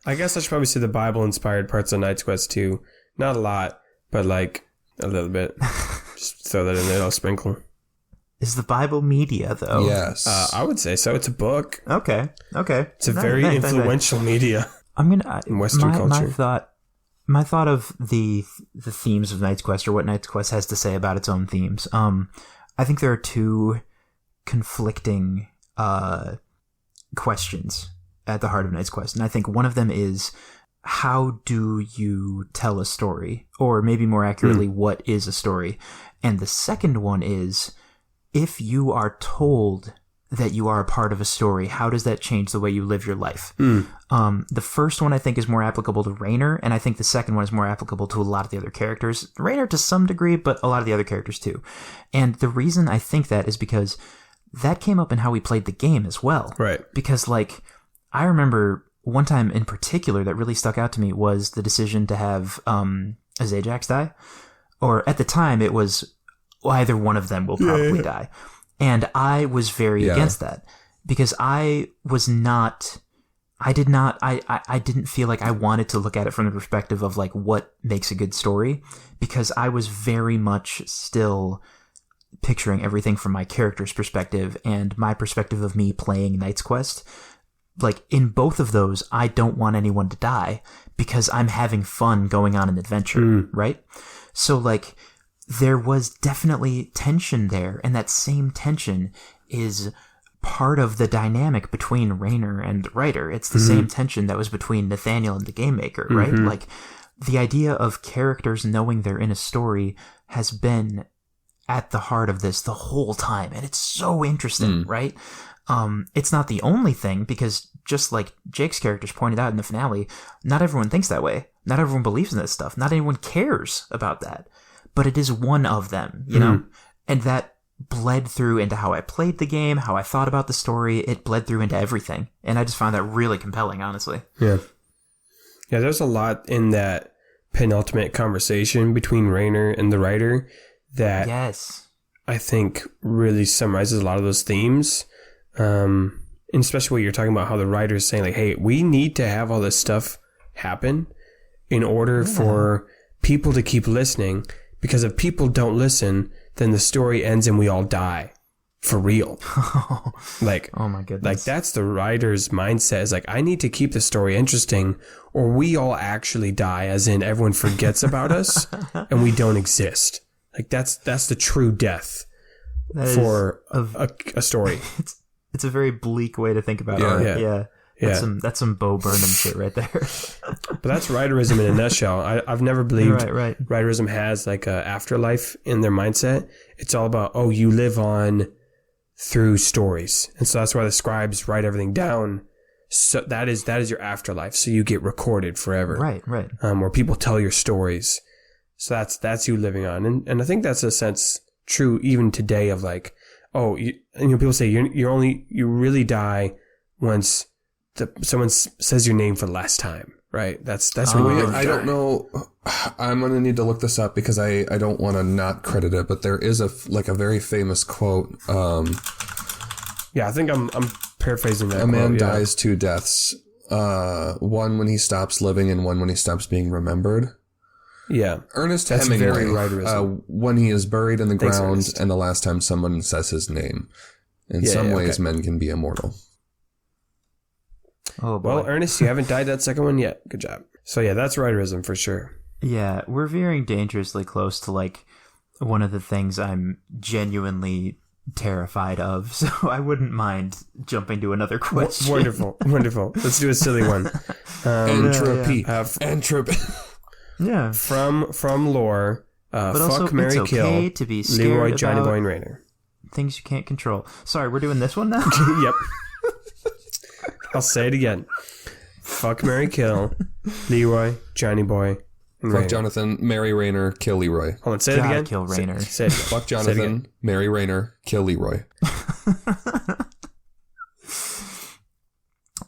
I guess I should probably say the Bible inspired parts of Knight's Quest too. Not a lot, but like a little bit. Just throw that in there, I'll sprinkle. Is the Bible media though? Yes, I would say so. It's a book. Okay. It's a very influential media. I'm gonna in Western culture. My thought of the themes of Knight's Quest, or what Knight's Quest has to say about its own themes. I think there are two conflicting questions at the heart of Knight's Quest, and I think one of them is, how do you tell a story, or maybe more accurately, what is a story? And the second one is, if you are told that you are a part of a story, how does that change the way you live your life? The first one I think is more applicable to Raynor, and I think the second one is more applicable to a lot of the other characters. Raynor to some degree, but a lot of the other characters too. And the reason I think that is because that came up in how we played the game as well. Right. Because like, I remember one time in particular that really stuck out to me was the decision to have Azajax die. Or at the time it was, either one of them will probably die. And I was very against that, because I didn't feel like I wanted to look at it from the perspective of like what makes a good story, because I was very much still picturing everything from my character's perspective and my perspective of me playing Knight's Quest. Like in both of those, I don't want anyone to die because I'm having fun going on an adventure, right? So like, there was definitely tension there, and that same tension is part of the dynamic between Raynor and the writer. It's the same tension that was between Nathaniel and the game maker, right? Like, the idea of characters knowing they're in a story has been at the heart of this the whole time, and it's so interesting, right? It's not the only thing, because just like Jake's characters pointed out in the finale, not everyone thinks that way. Not everyone believes in this stuff. Not anyone cares about that. But it is one of them, you know? And that bled through into how I played the game, how I thought about the story. It bled through into everything. And I just found that really compelling, honestly. Yeah. Yeah, there's a lot in that penultimate conversation between Raynor and the writer that I think really summarizes a lot of those themes. And especially what you're talking about, how the writer is saying, like, hey, we need to have all this stuff happen in order for people to keep listening. Because if people don't listen, then the story ends and we all die for real. Like, oh my goodness. Like, that's the writer's mindset, is like, I need to keep the story interesting or we all actually die, as in everyone forgets about us and we don't exist. Like, that's the true death for a story. It's a very bleak way to think about art. Yeah. That's some Bo Burnham shit right there. But that's writerism in a nutshell. I've never believed writerism has like a afterlife in their mindset. It's all about, oh, you live on through stories. And so that's why the scribes write everything down. So that is your afterlife. So you get recorded forever. Right. Where people tell your stories. So that's you living on. And I think that's a sense true even today of like, oh, people say you really die once someone says your name for the last time, right? That's when I don't know. I'm gonna need to look this up because I don't want to not credit it, but there is a very famous quote. Yeah, I think I'm paraphrasing that. A man dies two deaths. One when he stops living, and one when he stops being remembered. Yeah. Ernest That's Hemingway, very writerism. when he is buried in the Thanks, ground Ernest. and the last time someone says his name. In some ways, men can be immortal. Oh, boy. Well, Ernest, you haven't died that second one yet. Good job. So yeah, that's writerism for sure. Yeah, we're veering dangerously close to like one of the things I'm genuinely terrified of, so I wouldn't mind jumping to another question. Wonderful. Let's do a silly one. Entropy. Entropy. Yeah. From lore, But fuck, also, marry, it's kill, okay to be scared Leroy, Johnny about Boy, and Rayner. things you can't control. Sorry, we're doing this one now? Yep. I'll say it again. Fuck, marry, kill, Leroy, Johnny Boy, and Fuck Rayner. Jonathan, marry Rayner, kill Leroy. Hold on, say it Gotta again. kill Rayner. Say it again. Fuck Say it Jonathan, again. marry Rayner, kill Leroy.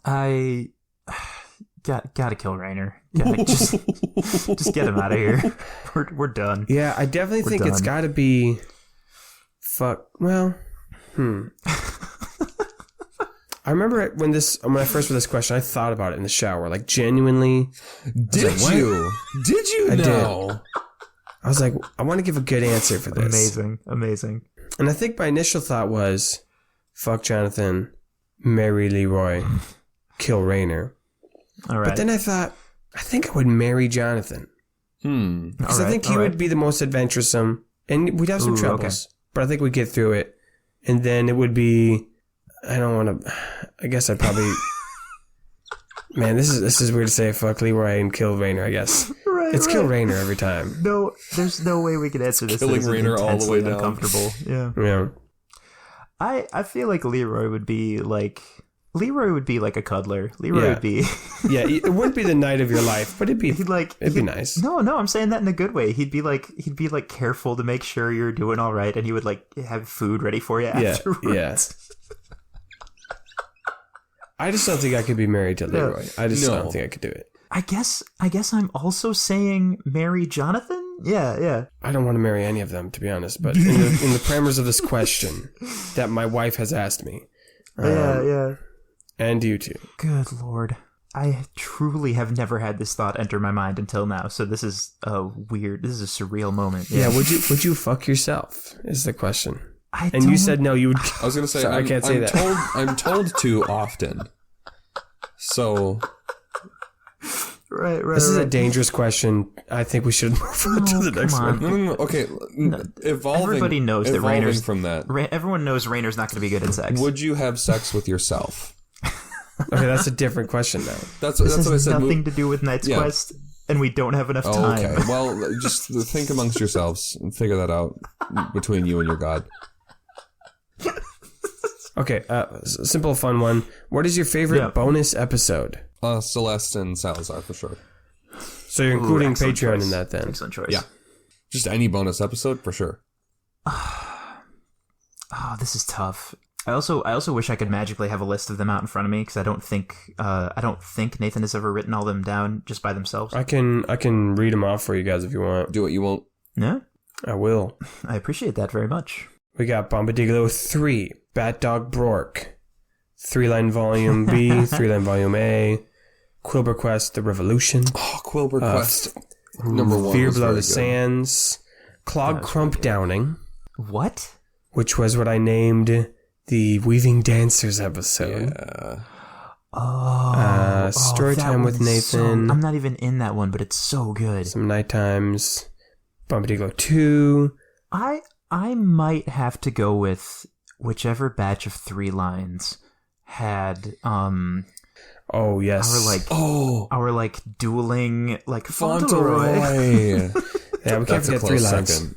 I gotta kill Rayner. Just get him out of here. We're done. Yeah, I definitely We're think it's done. got to be. Fuck. Well, I remember when I first read this question, I thought about it in the shower, like genuinely. Did you? Did you I know? did. I was like, I want to give a good answer for this. Amazing. And I think my initial thought was, fuck Jonathan, marry Leroy, kill Rayner. All right. But then I thought, I think I would marry Jonathan. Because I think he would be the most adventuresome, and we'd have some troubles. Okay. But I think we'd get through it. And then it would be, I don't want to, I guess I'd probably, man, this is weird to say, fuck Leroy and kill Rayner, I guess. It's kill Rayner every time. No, there's no way we could answer this. Killing Rayner all the way down. Uncomfortable. Yeah. I feel like Leroy would be like a cuddler. Leroy would be. Yeah, it wouldn't be the night of your life, but it'd be nice. No, I'm saying that in a good way. He'd be like careful to make sure you're doing all right, and he would like have food ready for you afterwards. Yeah. I just don't think I could be married to Leroy. I just don't think I could do it. I guess I'm also saying marry Jonathan. Yeah. I don't want to marry any of them, to be honest. But in the parameters of this question that my wife has asked me, yeah, and you too. Good Lord, I truly have never had this thought enter my mind until now. So this is a surreal moment. Yeah. Would you fuck yourself? Is the question. And you said no. You would. I was going to say I can't say that. I'm told to often. So. Right. This is a dangerous question. I think we should move on to the next one. No. Okay. Everybody knows that Rayner's from that. Everyone knows Rayner's not going to be good at sex. Would you have sex with yourself? Okay, that's a different question now. That's what I said. Nothing to do with Knight's Quest, and we don't have enough time. Okay. Well, just think amongst yourselves and figure that out between you and your god. Okay. Simple, fun one. What is your favorite bonus episode? Celeste and Salazar for sure. So you're including Patreon choice. in that then? Excellent choice. Yeah. Just any bonus episode for sure. Oh, this is tough. I also wish I could magically have a list of them out in front of me, because I don't think Nathan has ever written all them down just by themselves. I can read them off for you guys if you want. Do what you won't. Yeah, I will. I appreciate that very much. We got Bombadillo 3, Bat Dog Brork, 3-line Volume B, 3-line Volume A, Quilber Quest, The Revolution. Oh, Quilber Quest. Number 1. Fear Below the Sands, Clog Crump Downing. What? Which was what I named the Weaving Dancers episode. Yeah. Storytime with Nathan. I'm not even in that one, but it's so good. Some Night Times. Bombadillo 2. I might have to go with whichever batch of 3 lines had Oh yes. Our dueling Fauntleroy. Yeah, we can't forget 3 lines. Second.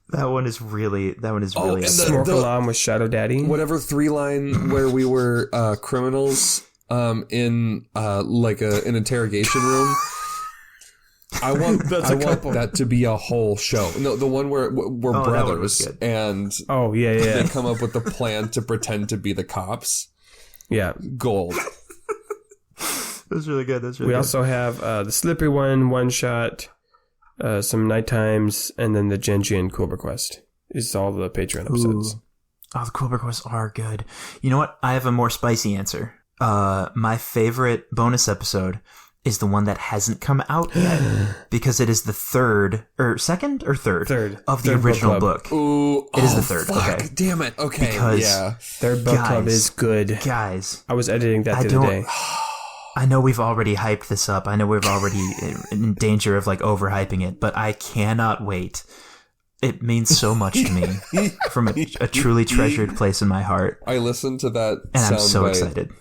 That one is really and Smoke Alarm with Shadow Daddy. Whatever 3-line where we were criminals in an interrogation room. I want that to be a whole show. No, the one where we're brothers and they come up with the plan to pretend to be the cops. Yeah. Gold. That's really good. We also have the Slippery One shot, some Night Times, and then the Genji and Quilber Quest. Is all the Patreon episodes. Oh, the Quilber Quests are good. You know what? I have a more spicy answer. My favorite bonus episode is the one that hasn't come out yet because it is the second or third of the third original book. Ooh, it is the third. Fuck, okay, damn it. Okay, because third book club is good. Guys, I was editing that the other day. I know we've already hyped this up. I know we're already in danger of like overhyping it, but I cannot wait. It means so much to me from a truly treasured place in my heart. I listened to that and I'm so soundbite. excited.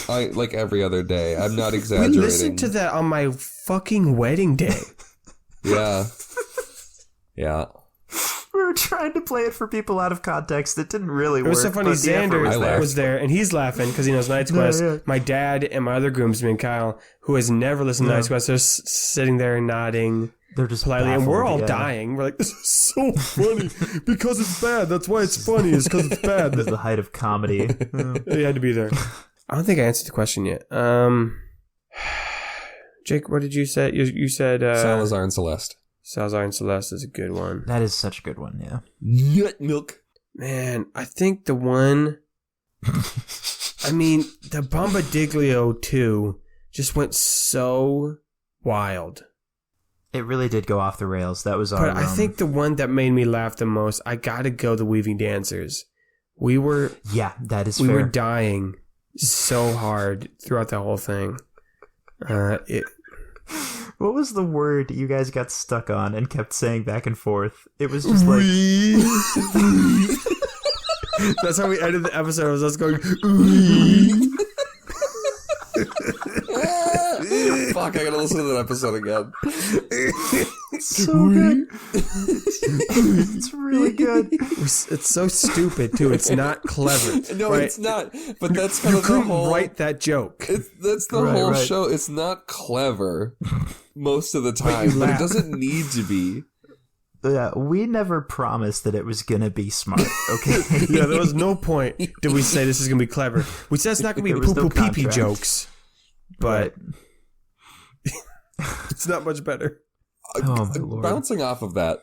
I like every other day. I'm not exaggerating. We listened to that on my fucking wedding day. Yeah. Yeah. We were trying to play it for people out of context. It didn't really work. It was so funny. Xander was there, and he's laughing because he knows Night's Quest. Yeah. My dad and my other groomsman, Kyle, who has never listened to Night's Quest, they're sitting there nodding. They're just politely, and we're all dying. We're like, this is so funny because it's bad. That's why it's funny. Is because it's bad. This is the height of comedy. He had to be there. I don't think I answered the question yet. Jake, what did you say? You said Salazar and Celeste. Salazar and Celeste is a good one. That is such a good one, yeah. Nut milk. Man, I think the one... I mean, the Bombadiglio 2 just went so wild. It really did go off the rails. That was our... But I think the one that made me laugh the most, I gotta go The Weaving Dancers. We were... Yeah, that is we fair. were dying so hard throughout the whole thing. What was the word you guys got stuck on and kept saying back and forth? It was just like... That's how we ended the episode. Was us going... Fuck, I gotta listen to that episode again. It's so good. It's really good. It's so stupid, too. It's not clever. No, right? it's not. But that's kind of the whole... write that joke. That's the whole show. It's not clever most of the time, but it doesn't need to be. Yeah, we never promised that it was gonna be smart, okay? Yeah, there was no point did we say this is gonna be clever. We said it's not gonna be poo-poo pee-pee jokes, but it's not much better. Oh, my Lord. Bouncing off of that,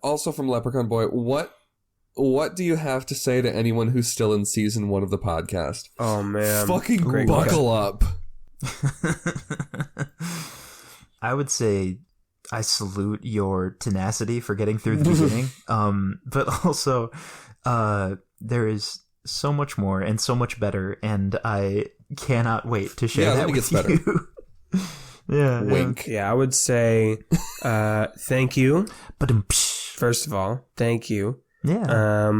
also from Leprechaun Boy, what do you have to say to anyone who's still in season 1 of the podcast? Oh, man. Fucking buckle up. I would say I salute your tenacity for getting through the beginning. But also, there is so much more and so much better, and I cannot wait to share that with you. Yeah, wink. Yeah, I would say thank you. First of all, thank you. Yeah.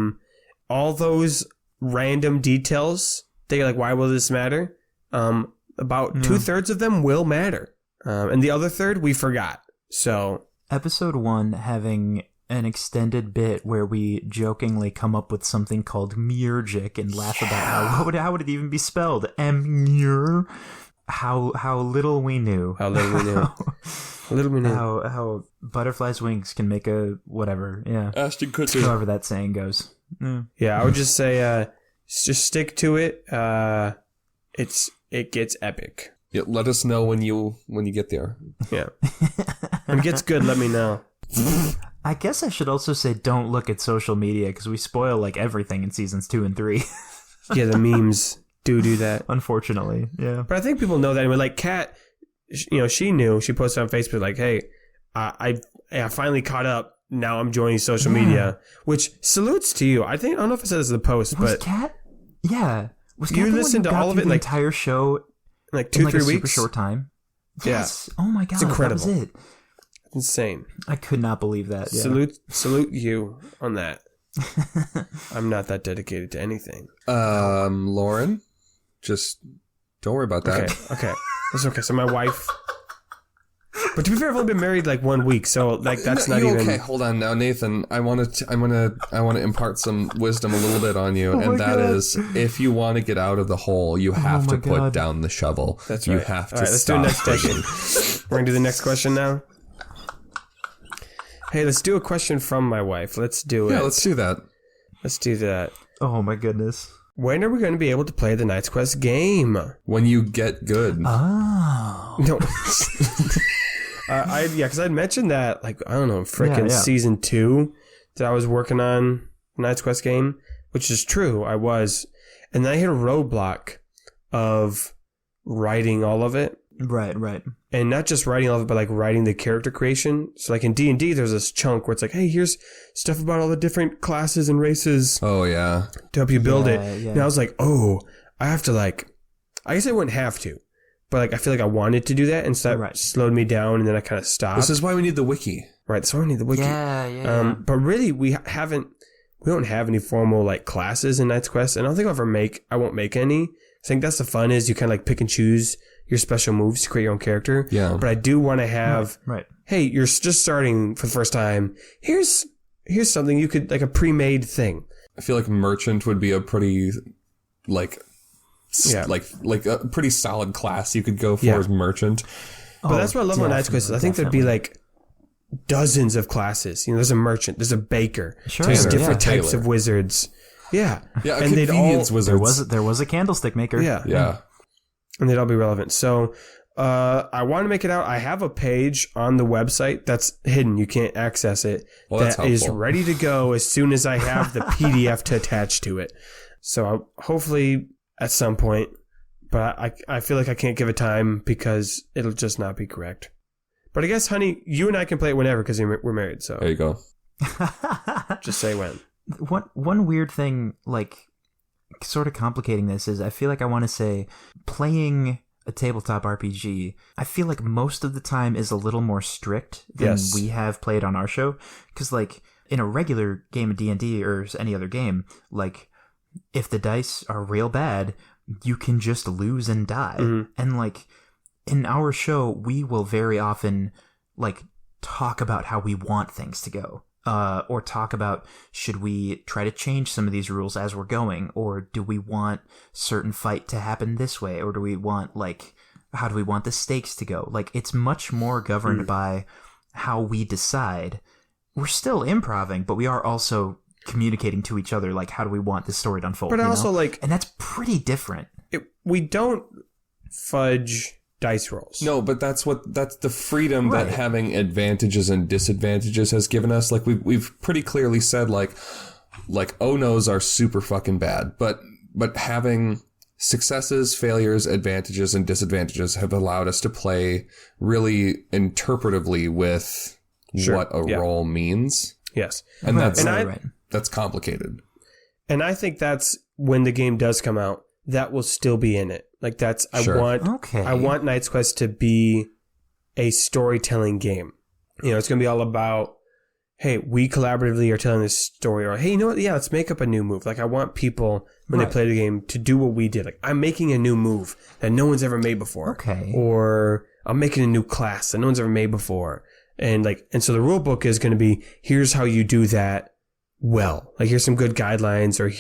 All those random details that you're like, why will this matter? About 2/3 of them will matter. And the other third we forgot. So episode 1 having an extended bit where we jokingly come up with something called Murgic and laugh about how would it even be spelled? M-mur. How little we knew. How butterflies' wings can make a whatever. Yeah. Ashton Kutcher. However that saying goes. Yeah, I would just say just stick to it. It gets epic. Yeah, let us know when you get there. Yeah. When it gets good, let me know. I guess I should also say don't look at social media because we spoil like everything in seasons 2 and 3. Yeah, the memes do that. Unfortunately, yeah. But I think people know that. Anyway, like Kat, she knew. She posted on Facebook like, "Hey, I finally caught up. Now I'm joining social media," which salutes to you. I don't know if I said this in the post, but Kat? Yeah, was Kat you listened to all of it in the like entire show in like 2-3 weeks? Super short time. Yes. Yeah. Oh my god, it's incredible. That was it. Insane. I could not believe that. Yeah. Salute you on that. I'm not that dedicated to anything. Lauren, just don't worry about that. Okay. That's okay. So my wife. But to be fair, I've only been married like 1 week, so like that's not even. Okay, hold on now, Nathan. I want to impart some wisdom a little bit on you, and that is, if you want to get out of the hole, you have to put down the shovel. That's right. You have to let's stop do next question. We're gonna do the next question now. Hey, let's do a question from my wife. Let's do it. Yeah, let's do that. Let's do that. Oh my goodness. When are we going to be able to play the Knight's Quest game? When you get good. Oh. No. Because I'd mentioned that, like, I don't know, season 2 that I was working on the Knight's Quest game, which is true, I was. And then I hit a roadblock of writing all of it. Right. And not just writing all of it, but like writing the character creation. So like in D&D, there's this chunk where it's like, hey, here's stuff about all the different classes and races. Oh, yeah. To help you build it. Yeah. And I was like, oh, I have to like, I guess I wouldn't have to, but like I feel like I wanted to do that, and so that slowed me down, and then I kind of stopped. This is why we need the wiki. Right, that's why we need the wiki. Yeah. But really, we don't have any formal like classes in Knight's Quest, and I don't think I won't make any. I think that's the fun is you kind of like pick and choose your special moves to create your own character. Yeah. But I do want to have, right. Hey, you're just starting for the first time. Here's something you could, like a pre-made thing. I feel like merchant would be a pretty, like a pretty solid class you could go for as merchant. But that's what I love about Knight's Quest. I think there'd be like dozens of classes. You know, there's a merchant, there's a baker, there's different types of wizards. Yeah. Yeah, a convenience wizard. There was a candlestick maker. Yeah. And they'd all be relevant. So I want to make it out. I have a page on the website that's hidden. You can't access it. Well, that is ready to go as soon as I have the PDF to attach to it. So hopefully at some point, but I feel like I can't give it time because it'll just not be correct. But I guess, honey, you and I can play it whenever because we're married. So there you go. Just say when. One weird thing, like, sort of complicating this is I feel like I want to say playing a tabletop RPG, I feel like most of the time is a little more strict than we have played on our show. Because, like, in a regular game of D&D or any other game, like, if the dice are real bad, you can just lose and die. Mm-hmm. And, like, in our show, we will very often, like, talk about how we want things to go. Or talk about, should we try to change some of these rules as we're going? Or do we want certain fight to happen this way? Or do we want, like, how do we want the stakes to go? Like, it's much more governed by how we decide. We're still improvising, but we are also communicating to each other, like, how do we want this story to unfold? But also, like... And that's pretty different. We don't fudge dice rolls. No, but that's the freedom that having advantages and disadvantages has given us. Like we've pretty clearly said like oh no's are super fucking bad, but having successes, failures, advantages, and disadvantages have allowed us to play really interpretively with what a role means. Yes, and that's complicated. And I think that's when the game does come out, that will still be in it. Like that's I want Knight's Quest to be a storytelling game. You know, it's going to be all about, hey, we collaboratively are telling this story, or hey, you know what? Yeah, let's make up a new move. Like I want people when they play the game to do what we did. Like I'm making a new move that no one's ever made before. Okay. Or I'm making a new class that no one's ever made before. And so the rule book is going to be, here's how you do that well. Like here's some good guidelines or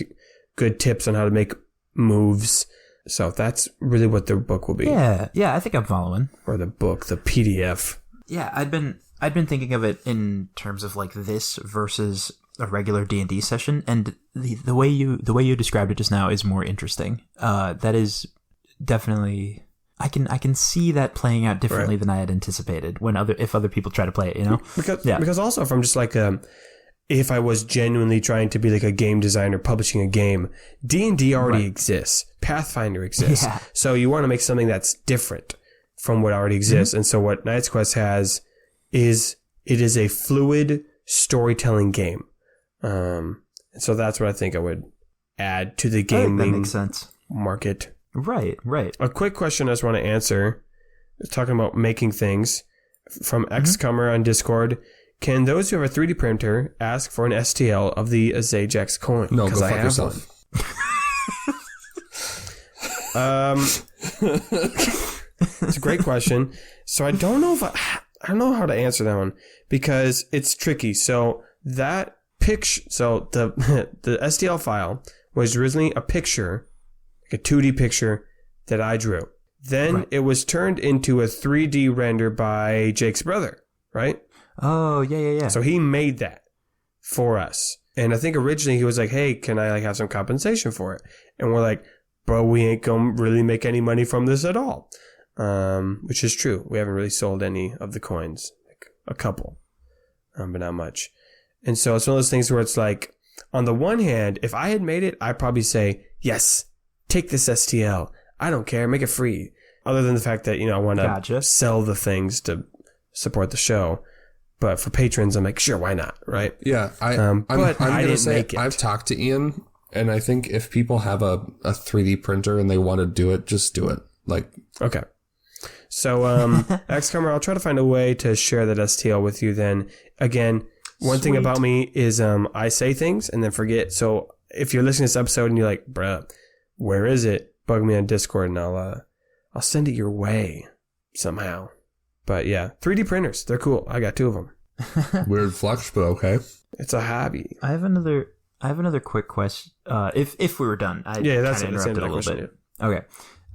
good tips on how to make moves. So that's really what the book will be. Yeah, I think I'm following. Or the book, the PDF. Yeah, I'd been thinking of it in terms of like this versus a regular D&D session, and the way you described it just now is more interesting. That is definitely I can see that playing out differently than I had anticipated if other people try to play it, you know? Because also if I'm just like if I was genuinely trying to be like a game designer publishing a game, D&D already exists. Pathfinder exists. Yeah. So you want to make something that's different from what already exists. Mm-hmm. And so what Knight's Quest has is it is a fluid storytelling game. And so that's what I think I would add to the gaming that makes sense. Market. Right. A quick question I just want to answer. Talking about making things from XComer on Discord. Can those who have a 3D printer ask for an STL of the Zajax coin? No, go fuck yourself. It's a great question. So I don't know I don't know how to answer that one because it's tricky. So that picture, so the STL file was originally a picture, like a 2D picture that I drew. Then it was turned into a 3D render by Jake's brother, right? Oh, yeah. So he made that for us. And I think originally he was like, hey, can I like have some compensation for it? And we're like, bro, we ain't going to really make any money from this at all. Which is true. We haven't really sold any of the coins, like a couple, but not much. And so it's one of those things where it's like, on the one hand, if I had made it, I'd probably say, yes, take this STL. I don't care. Make it free. other than the fact that, I want to Gotcha. sell the things to support the show. But for patrons, I'm like, sure, why not? Right? Yeah. I'm but I going to didn't say, make it. I've talked to Ian, and I think if people have a 3D printer and they want to do it, just do it. Like, Okay. So, XCOMer, I'll try to find a way to share that STL with you then. Again, one thing about me is I say things and then forget. So if you're listening to this episode and you're like, bruh, where is it? Bug me on Discord and I'll send it your way somehow. But yeah, 3D printers, they're cool. I got 2 of them. weird flex, but okay. It's a hobby. I have another quick question. If we were done, I that's kind it. of That's the end interrupted of a that little question, bit. Okay.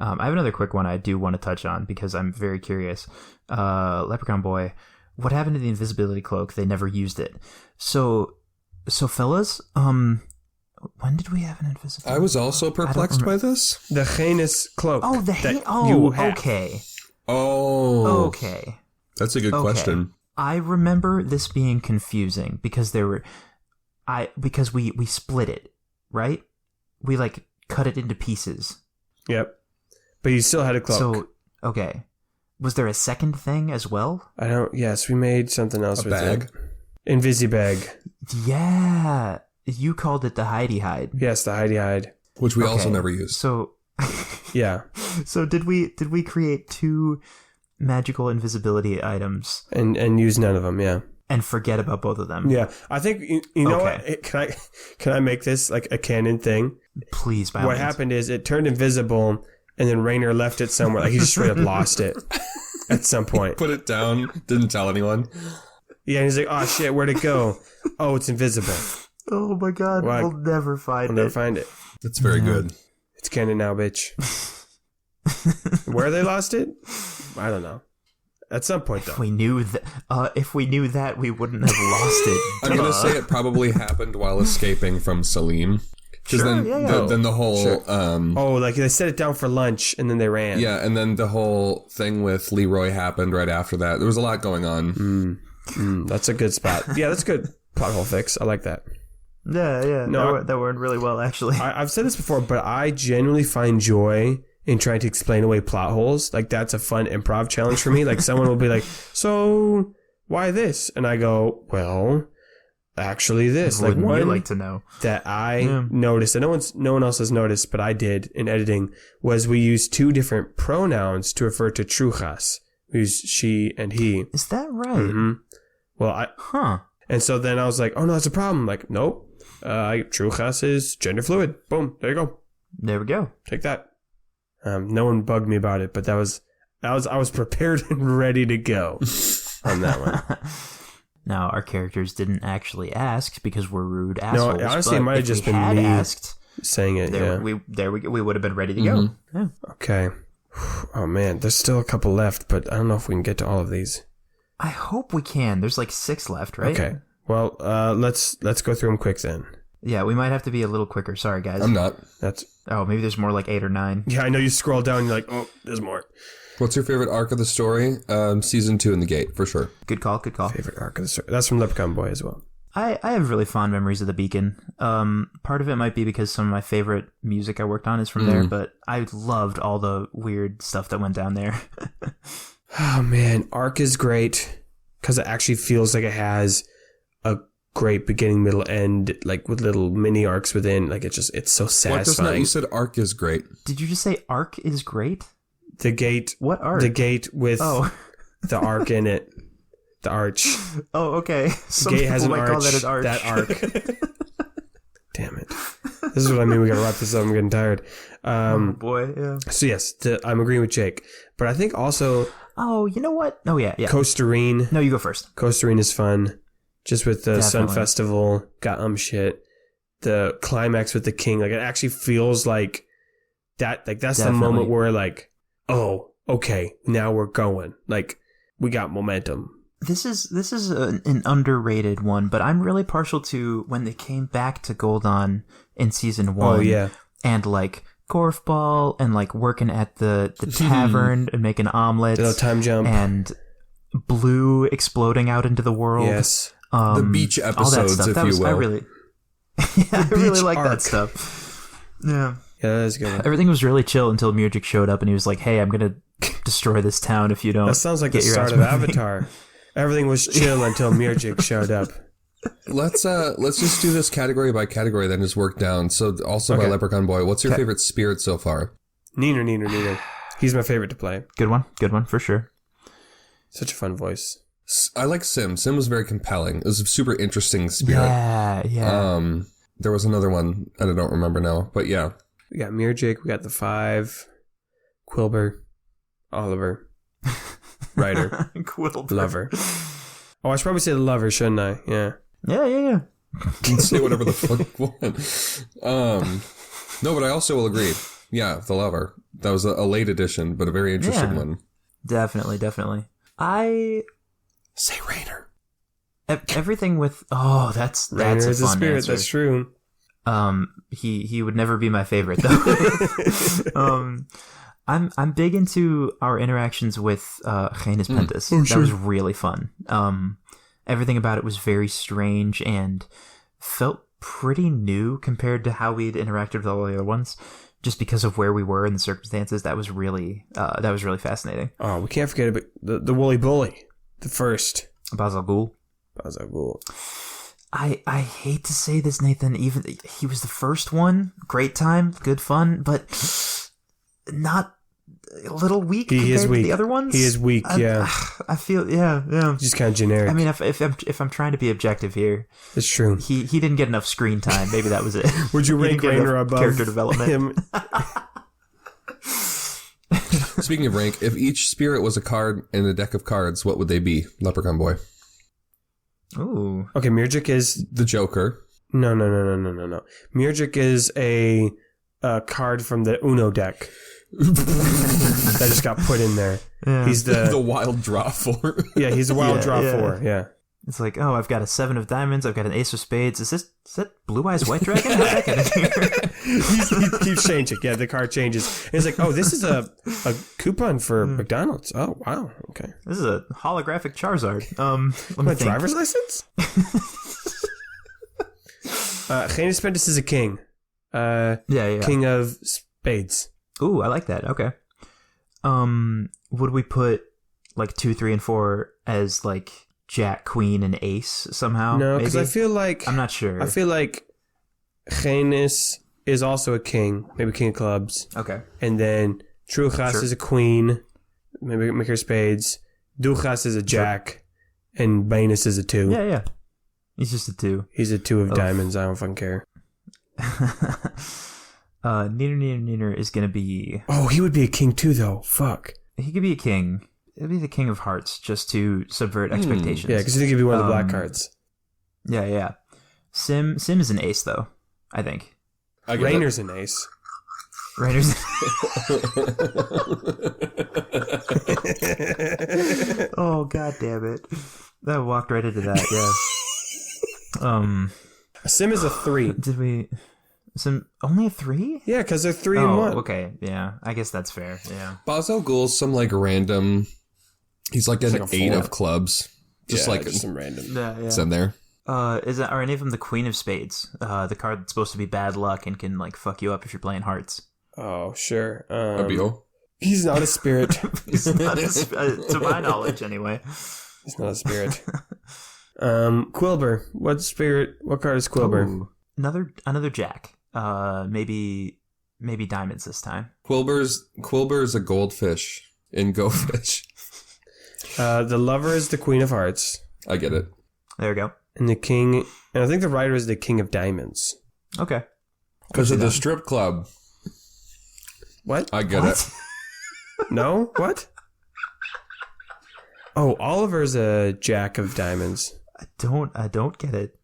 I have another quick one I do want to touch on because I'm very curious. Leprechaun Boy, what happened to the invisibility cloak? They never used it. So fellas, when did we have an invisibility? I was also perplexed by this. The heinous cloak. Oh, you have. okay. Oh, Okay. That's a good question. I remember this being confusing because we split it, right? We like cut it into pieces. Yep. But you still had a cloak. So, okay. Was there a second thing as well? Yes, we made something else with bag? it. Invisibag. Yeah. You called it the Heidi Hide. Yes, the Heidi Hide. Which we also never used. So, Yeah. so did we create 2 magical invisibility items And use none of them, yeah. and forget about both of them? Yeah. I think, you know Okay. what? Can I make this like a canon thing? Please, by all What means. happened is it turned invisible and then Rainer left it somewhere. Like he just straight up lost it at some point. Put it down. Didn't tell anyone. Yeah, and he's like, oh shit, where'd it go? Oh, it's invisible. Oh my god, Well, we'll never find I'll it. never find it. That's very good. It's canon now, bitch. Where they lost it? I don't know. At some point, though. If we knew that, we wouldn't have lost it. I'm going to say it probably happened while escaping from Salim. Because then the whole... Sure. Like they set it down for lunch and then they ran. Yeah, and then the whole thing with Leroy happened right after that. There was a lot going on. That's a good spot. Yeah, that's a good plot hole fix. I like that. Yeah. No, that worked really well, actually. I've said this before, but I genuinely find joy in trying to explain away plot holes. Like, that's a fun improv challenge for me. Like, someone will be like, so why this? And I go, well, actually this. Like, Wouldn't one you like to know? that I noticed, and no one else has noticed, but I did in editing, was we used 2 different pronouns to refer to Trujas. We used she and he. Is that right? Mm-hmm. Well, and so then I was like, oh no, that's a problem. Like, nope. Trujas is gender fluid. Boom. There you go. There we go. Take that. No one bugged me about it, but I was prepared and ready to go on that one. Now, our characters didn't actually ask because we're rude assholes. No, honestly, it might have just been me asked, saying it. we would have been ready to go. Yeah. Okay. Oh man, there's still a couple left, but I don't know if we can get to all of these. I hope we can. There's like 6 left, right? Okay. Well, let's go through them quick then. Yeah, we might have to be a little quicker. Sorry, guys. I'm not. Maybe there's more like 8 or 9. Yeah, I know you scroll down and you're like, oh, there's more. What's your favorite arc of the story? Season 2 in the Gate, for sure. Good call. Favorite arc of the story. That's from Leprechaun Boy as well. I have really fond memories of the Beacon. Part of it might be because some of my favorite music I worked on is from there, but I loved all the weird stuff that went down there. Oh man, arc is great because it actually feels like it has a great beginning, middle, end, like with little mini arcs within. Like it's so satisfying. What does not? You said arc is great. Did you just say arc is great? The gate. What arc? The gate with the arc in it. The arch. Oh, okay. The gate has an arch. Call that an arch. That arc. Damn it. This is what I mean. We gotta wrap this up. I'm getting tired. Oh boy, yeah. So yes, I'm agreeing with Jake, but I think also. Oh, you know what? Oh yeah. Coasterine. No, you go first. Coasterine is fun. Just with the Definitely. Sun Festival, got shit. The climax with the king, like it actually feels like that. Like that's Definitely. the moment where like, oh, okay, now we're going. Like we got momentum. This is an underrated one, but I'm really partial to when they came back to Goldon in season 1. Oh yeah, and like Korfball and like working at the tavern and making omelets. the time jump and Blue exploding out into the world. Yes. The beach episodes, if you will. I really like that stuff. Yeah. Yeah, that is a good one. Everything was really chill until Murgic showed up and he was like, hey, I'm going to destroy this town if you don't. That sounds like the start of Avatar. Everything was chill until Murgic showed up. Let's just do this category by category, then just work down. So also by Leprechaun Boy, what's your favorite spirit so far? Neener. He's my favorite to play. Good one for sure. Such a fun voice. I like Sim. Sim was very compelling. It was a super interesting spirit. Yeah. There was another one, and I don't remember now, but yeah. We got Murgic, we got the 5, Quilber, Oliver, Ryder, Quilber. Lover. Oh, I should probably say the Lover, shouldn't I? Yeah. Yeah. You can say whatever the fuck you want. No, but I also will agree. Yeah, the Lover. That was a late edition, but a very interesting one. Definitely. I say Rainer. Everything with that's Rainer a is fun a spirit. answer. That's true. He would never be my favorite though. I'm big into our interactions with Genis Pentis. Oh, sure. That was really fun. Everything about it was very strange and felt pretty new compared to how we'd interacted with all the other ones. Just because of where we were and the circumstances, that was really fascinating. Oh, we can't forget about the Woolly Bully, the first. Bazal Ghul. I hate to say this, Nathan. Even he was the first one. Great time, good fun, but not a little weak. He is compared weak. To the other ones. He is weak. Yeah. I feel. Yeah. Just kind of generic. I mean, if I'm trying to be objective here, it's true. He didn't get enough screen time. Maybe that was it. Would you rank Rainer above character development? Him? Speaking of rank, if each spirit was a card in a deck of cards, what would they be? Leprechaun Boy. Ooh. Okay, Murgic is the Joker. No. Murgic is a card from the Uno deck that just got put in there. Yeah. He's the wild draw 4. Yeah, he's a wild draw 4. Yeah. It's like, oh, I've got a 7 of diamonds. I've got an ace of spades. Is that Blue Eyes White Dragon? He keeps changing. Yeah, the card changes. And it's like, oh, this is a coupon for McDonald's. Oh, wow. Okay. This is a holographic Charizard. My driver's license? Genis Pentis is a king. Yeah. King of spades. Ooh, I like that. Okay. Would we put like 2, 3, and 4 as like Jack, Queen, and Ace somehow? No, because I feel like... I'm not sure. I feel like Genis is also a king. Maybe king of clubs. Okay. And then Trujas is a queen. Maybe make her spades. Dujas is a jack. And Banus is a 2. Yeah. He's just a 2. He's a 2 of diamonds. I don't fucking care. Neener is going to be... Oh, he would be a king too, though. Fuck. He could be a king. It'd be the king of hearts, just to subvert expectations. Yeah, because you think he'd be one of the black cards. Yeah. Sim is an ace, though, I think. Rainer's an ace. Rainer's... Oh, god damn it. That walked right into that, yeah. Sim is a 3. Did we... Sim only a 3? Yeah, because they're 3 and 1. Okay, yeah. I guess that's fair, yeah. Bazal Ghul's some like random... He's like an like a 8 4. of clubs. Just some random. Yeah. It's in there. Are any of them the Queen of Spades? The card that's supposed to be bad luck and can like fuck you up if you're playing hearts. Oh, sure. Abiel. He's not a spirit. He's not to my knowledge, anyway. He's not a spirit. Quilber. What card is Quilber? Ooh, another Jack. Maybe diamonds this time. Quilber's a goldfish in Go Fish. The Lover is the Queen of Hearts. I get it. There we go. And the King... And I think the Rider is the King of Diamonds. Okay. Because of the strip club. What? I get it. No? What? Oh, Oliver's a Jack of Diamonds. I don't get it.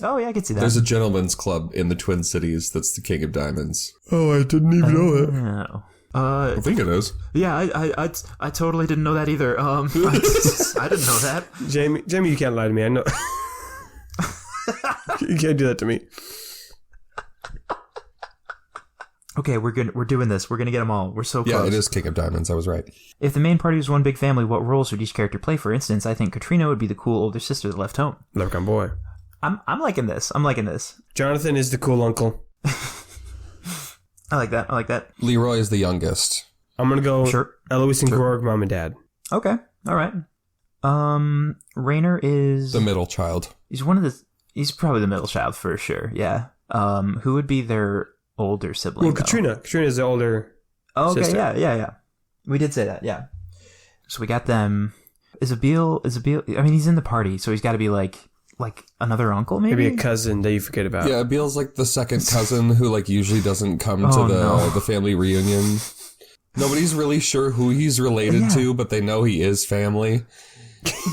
Oh, yeah, I can see that. There's a gentleman's club in the Twin Cities that's the King of Diamonds. Oh, I didn't even know that. No. I think it is. Yeah, I totally didn't know that either. I didn't know that. Jamie, you can't lie to me. I know. You can't do that to me. Okay, we're doing this. We're gonna get them all. We're so close. Yeah, it is King of Diamonds. I was right. If the main party was one big family, what roles would each character play? For instance, I think Katrina would be the cool older sister that left home. Leprechaun Boy. I'm liking this. Jonathan is the cool uncle. I like that. Leroy is the youngest. I'm going to go Sure. Eloise and Gorg, mom and dad. Okay. All right. Rainer is The middle child. He's he's probably the middle child for sure. Yeah. Who would be their older sibling? Well, though? Katrina. Katrina's the older Okay. sister. Yeah. We did say that. Yeah. So we got them. Is Abil? I mean, he's in the party, so he's got to be like another uncle, maybe. Maybe a cousin that you forget about. Yeah, Abil's like the second cousin who like usually doesn't come to the family reunion. Nobody's really sure who he's related to, but they know he is family.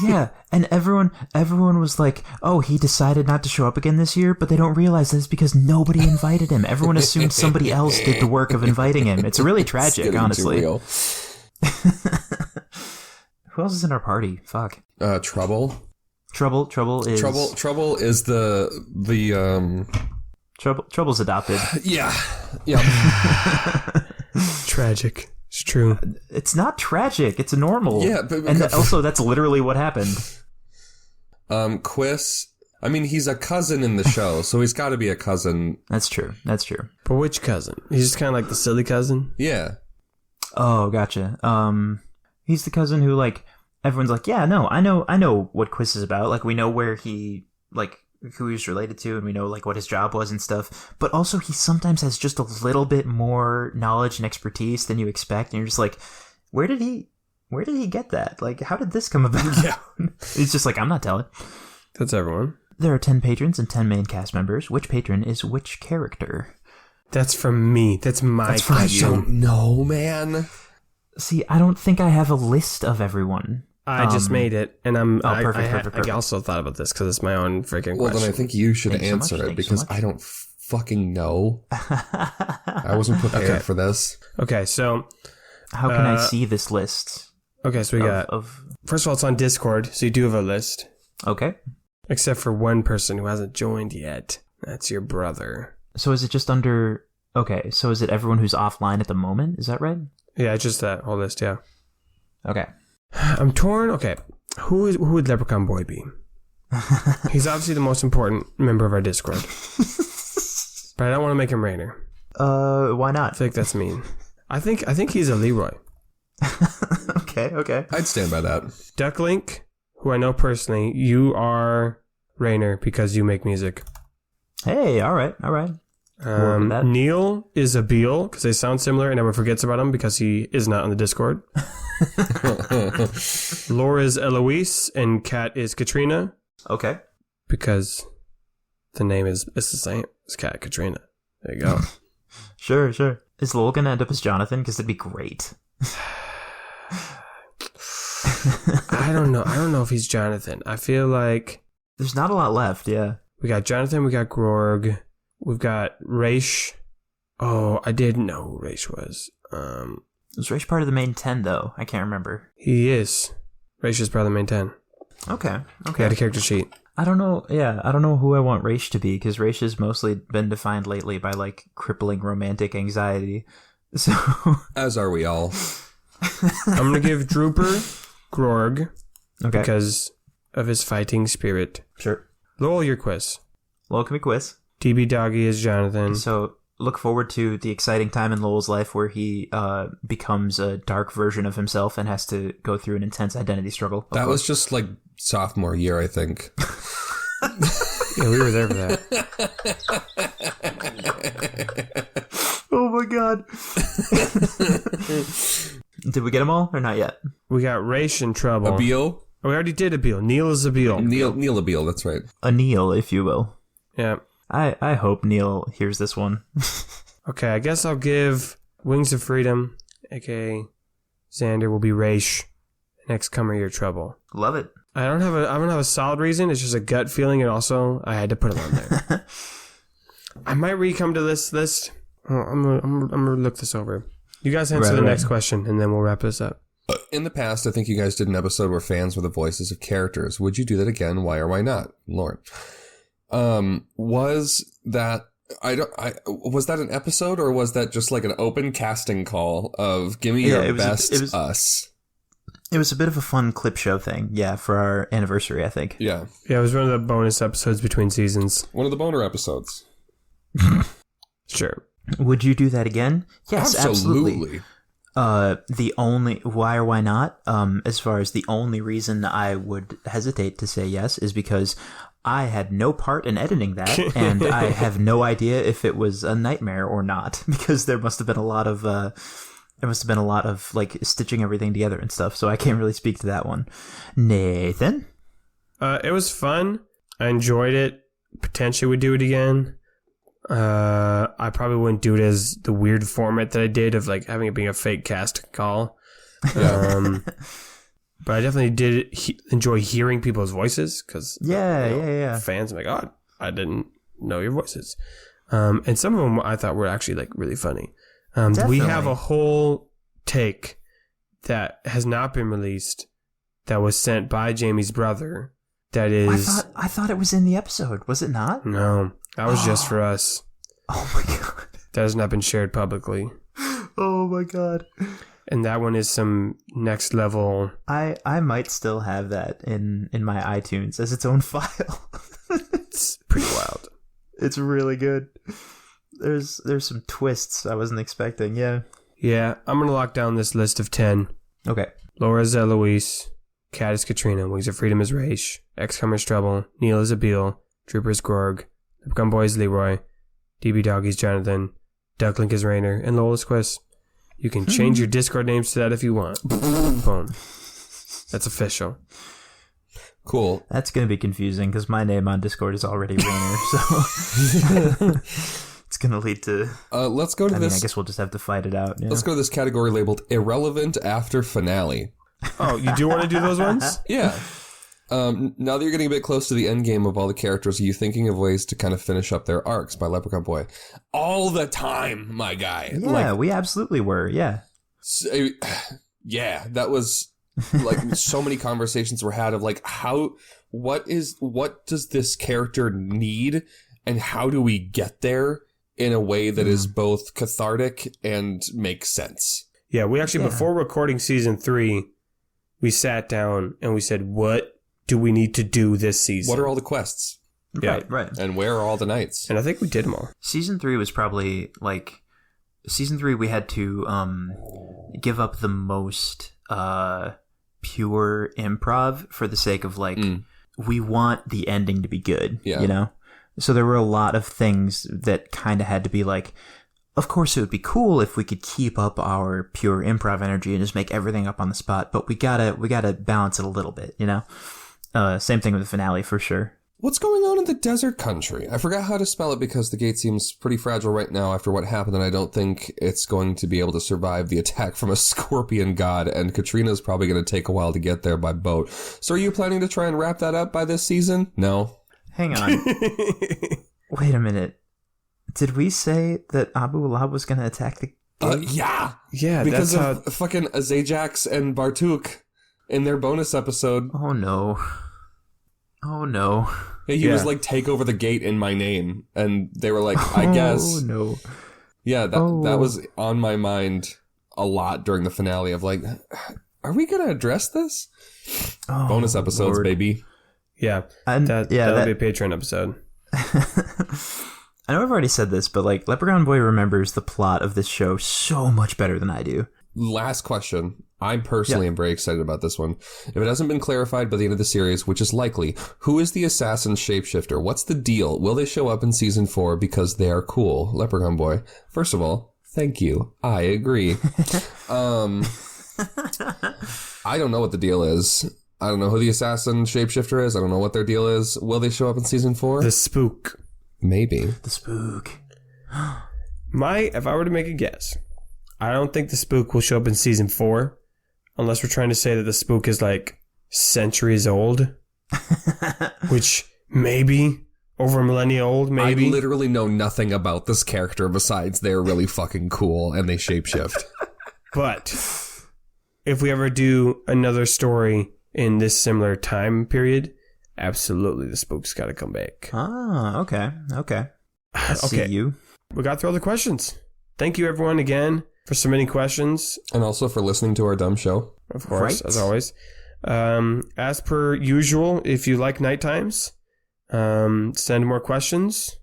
Yeah, and everyone was like, "Oh, he decided not to show up again this year," but they don't realize that it's because nobody invited him. Everyone assumed somebody else did the work of inviting him. It's really tragic, honestly. Too real. Who else is in our party? Fuck. Trouble. Trouble's Trouble's adopted. Yeah. Tragic. It's true. It's not tragic. It's normal. Yeah, but and also that's literally what happened. Quiz. I mean, he's a cousin in the show, so he's got to be a cousin. That's true. But which cousin? He's just kind of like the silly cousin? Yeah. Oh, gotcha. He's the cousin who, like, everyone's like, yeah, no, I know what Quiz is about. Like, we know where he, like, who he's related to, and we know, like, what his job was and stuff. But also, he sometimes has just a little bit more knowledge and expertise than you expect, and you're just like, where did he get that? Like, how did this come about? Yeah. He's just like, I'm not telling. That's everyone. There are 10 patrons and 10 main cast members. Which patron is which character? That's from me. That's my I don't know, man. See, I don't think I have a list of everyone. I just made it, and perfect. I also thought about this because it's my own freaking Well, question. then I think you should Thank you so answer much. it Thank you so because much. I don't fucking know. I wasn't prepared for this. Okay, so How can I see this list? okay, so we got first of all, it's on Discord, so you do have a list, Okay. except for one person who hasn't joined yet. That's your brother. So is it just under... Okay, so is it everyone who's offline at the moment? Is that right? Yeah, it's just that whole list. Yeah, Okay. I'm torn. Okay, who would Leprechaun Boy be? He's obviously the most important member of our Discord, but I don't want to make him Rainer. Why I not? think that's mean. I think he's a Leroy. Okay. I'd stand by that. Ducklink, who I know personally, you are Rainer because you make music. Hey, all right. Work with that. Neil is Abil because they sound similar and everyone forgets about him because he is not on the Discord. Laura is Eloise and Kat is Katrina Okay. because the name is the same as Kat Katrina. There you go. Sure. Is Lowell gonna end up as Jonathan? Because that'd be great. I don't know if he's Jonathan. I feel like There's not a lot left, yeah. we got Jonathan, we got Grorg, we've got Raish. Oh, I didn't know who Raish was. Was Raish part of the main 10, though? I can't remember. He is. Raish is probably the main 10. Okay. He had a character sheet. I don't know who I want Raish to be, because Raish has mostly been defined lately by, like, crippling romantic anxiety. So... As are we all. I'm going to give Drooper Grorg Okay. because of his fighting spirit. Sure. Lowell, your quiz. Lowell can be Quiz. DB Doggy is Jonathan. So look forward to the exciting time in Lowell's life where he becomes a dark version of himself and has to go through an intense identity struggle. That was just like sophomore year, I think. Yeah, we were there for that. Oh my god. Did we get them all or not yet? We got Raish in trouble. Abil? Oh, we already did Abil. Neil is Abil. Neil Abil, that's right. A Neil, if you will. Yeah. I hope Neil hears this one. Okay, I guess I'll give Wings of Freedom, aka Xander, will be Raish. Next comer, your trouble. Love it. I don't have a solid reason. It's just a gut feeling, and also I had to put him on there. I might re-come to this list. Oh, I'm gonna look this over. You guys answer the next question, and then we'll wrap this up. In the past, I think you guys did an episode where fans were the voices of characters. Would you do that again? Why or why not? Lauren. Was that an episode or was that just like an open casting call of give me your best us? It was a bit of a fun clip show thing, yeah, for our anniversary, I think. Yeah. Yeah, it was one of the bonus episodes between seasons. One of the boner episodes. Sure. Would you do that again? Yes, Absolutely. The only why or why not, as far as the only reason I would hesitate to say yes is because I had no part in editing that, and I have no idea if it was a nightmare or not, because there must have been a lot of like stitching everything together and stuff, so I can't really speak to that one. Nathan? It was fun. I enjoyed it. Potentially would do it again. I probably wouldn't do it as the weird format that I did of like having it being a fake cast call. But I definitely did enjoy hearing people's voices because fans are like, oh, I didn't know your voices. And some of them I thought were actually like really funny. We have a whole take that has not been released that was sent by Jamie's brother. That is, I thought it was in the episode. Was it not? No, that was just for us. Oh my god, that has not been shared publicly. Oh my god. And that one is some next level. I might still have that in my iTunes as its own file. It's pretty wild. It's really good. There's some twists I wasn't expecting. Yeah. Yeah, I'm gonna lock down this list of 10. Okay. Laura is Eloise, Kat is Katrina, Wings of Freedom is Raish, Excommer is Trouble, Neil is Abil, Trooper is Gorg, Leprechaun Boy is Leroy, DB Doggy is Jonathan, Ducklink is Rainer, and Lowell is Quiz. You can change your Discord names to that if you want. Boom. That's official. Cool. That's going to be confusing because my name on Discord is already Rainer, so it's going to lead to... let's go to this... I guess we'll just have to fight it out. Let's go to this category labeled Irrelevant After Finale. Oh, you do want to do those ones? Yeah. Now that you're getting a bit close to the end game of all the characters, are you thinking of ways to kind of finish up their arcs by Leprechaun Boy? All the time, my guy. Yeah, we absolutely were, yeah. So, yeah, that was... like so many conversations were had of like what does this character need and how do we get there in a way that is both cathartic and makes sense. Yeah, we actually before recording season 3 we sat down and we said, what do we need to do this season? What are all the quests? Yeah, right. And where are all the knights? And I think we did them all. Season 3 was probably like season 3 we had to give up the most pure improv for the sake of like we want the ending to be good, you know? So there were a lot of things that kind of had to be like, of course it would be cool if we could keep up our pure improv energy and just make everything up on the spot, but we gotta balance it a little bit, you know? Same thing with the finale for sure. What's going on in the desert country? I forgot how to spell it because the gate seems pretty fragile right now after what happened, and I don't think it's going to be able to survive the attack from a scorpion god, and Katrina's probably going to take a while to get there by boat. So are you planning to try and wrap that up by this season? No? Hang on. Wait a minute. Did we say that Abu Lab was going to attack the gate? Yeah! Yeah, because that's of fucking Azajax and Bartuk in their bonus episode. Oh no. Oh no. He was like, take over the gate in my name. And they were like, I guess. Oh no. Yeah, that was on my mind a lot during the finale of like, are we going to address this? Oh, bonus episodes, Lord. Baby. Yeah. And that'll be a Patreon episode. I know I've already said this, but like Leprechaun Boy remembers the plot of this show so much better than I do. Last question. I'm personally am very excited about this one. If it hasn't been clarified by the end of the series, which is likely, who is the assassin shapeshifter? What's the deal? Will they show up in season 4 because they are cool? Leprechaun Boy. First of all, thank you. I agree. I don't know what the deal is. I don't know who the assassin shapeshifter is. I don't know what their deal is. Will they show up in season 4? The spook. Maybe. The spook. If I were to make a guess, I don't think the spook will show up in season 4 unless we're trying to say that the spook is like centuries old, which maybe over a millennia old, maybe. I literally know nothing about this character besides they're really fucking cool and they shapeshift. But if we ever do another story in this similar time period, absolutely the spook's got to come back. Ah, okay. I see you. We got through all the questions. Thank you, everyone, again, for submitting questions. And also for listening to our dumb show. Of course, as always. As per usual, if you like night times, send more questions,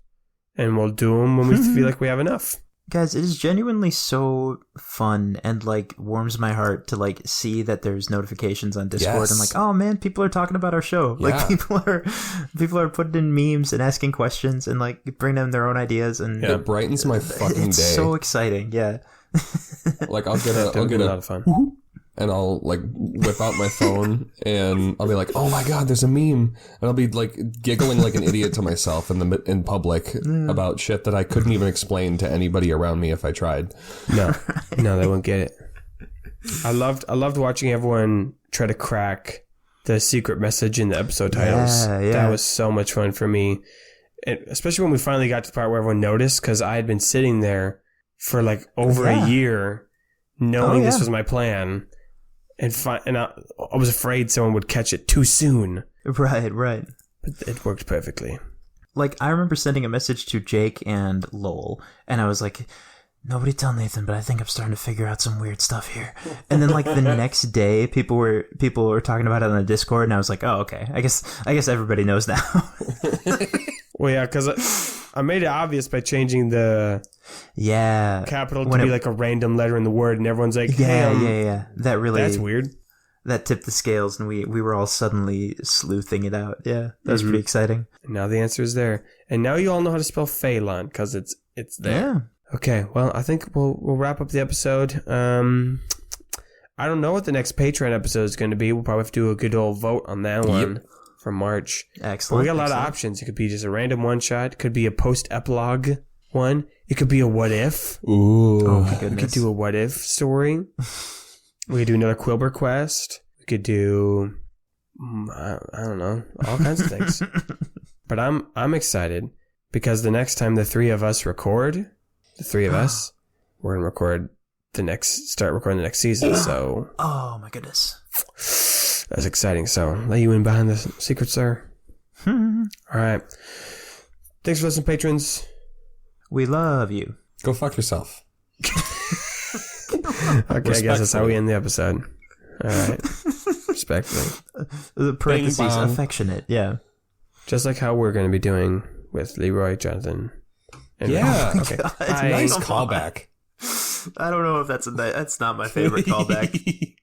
and we'll do them when we feel like we have enough. Guys, it is genuinely so fun and like warms my heart to like see that there's notifications on Discord. Yes. And like, oh man, people are talking about our show. Yeah. Like people are putting in memes and asking questions and like bringing them their own ideas, and It brightens my fucking it's day. so exciting. Yeah. Like I'll get a lot of fun. and I'll like whip out my phone and I'll be like, oh my God, there's a meme. And I'll be like giggling like an idiot to myself in public about shit that I couldn't even explain to anybody around me if I tried. No, they won't get it. I loved watching everyone try to crack the secret message in the episode titles. Yeah. That was so much fun for me. And especially when we finally got to the part where everyone noticed, because I had been sitting there for like over a year knowing this was my plan. And I was afraid someone would catch it too soon. Right. But it worked perfectly. Like, I remember sending a message to Jake and Lowell, and I was like, nobody tell Nathan, but I think I'm starting to figure out some weird stuff here. And then, like, the next day, people were talking about it on the Discord, and I was like, oh, okay. I guess everybody knows now. Well, yeah, because I made it obvious by changing the capital to be like a random letter in the word, and everyone's like, yeah. That's weird. That tipped the scales, and we were all suddenly sleuthing it out. Yeah, that was pretty exciting. And now the answer is there, and now you all know how to spell Phelan because it's there. Yeah. Okay, well, I think we'll wrap up the episode. I don't know what the next Patreon episode is going to be. We'll probably have to do a good old vote on that one for March. Excellent. But we got a lot of options. It could be just a random one shot. It could be a post-epilogue one. It could be a what if. Ooh. Oh my goodness. We could do a what if story. We could do another Quilber quest. We could do, I don't know, all kinds of things. But I'm excited because the next time the three of us record, we're gonna start recording the next season. So. Oh my goodness. That's exciting. So let you in behind the secret, sir. All right. Thanks for listening, patrons. We love you. Go fuck yourself. Okay, I guess that's how we end the episode. All right. Respectfully. The parentheses, affectionate. Yeah. Just like how we're going to be doing with Leroy, Jonathan, and okay. God, Nice callback. I don't know if that's not my favorite callback.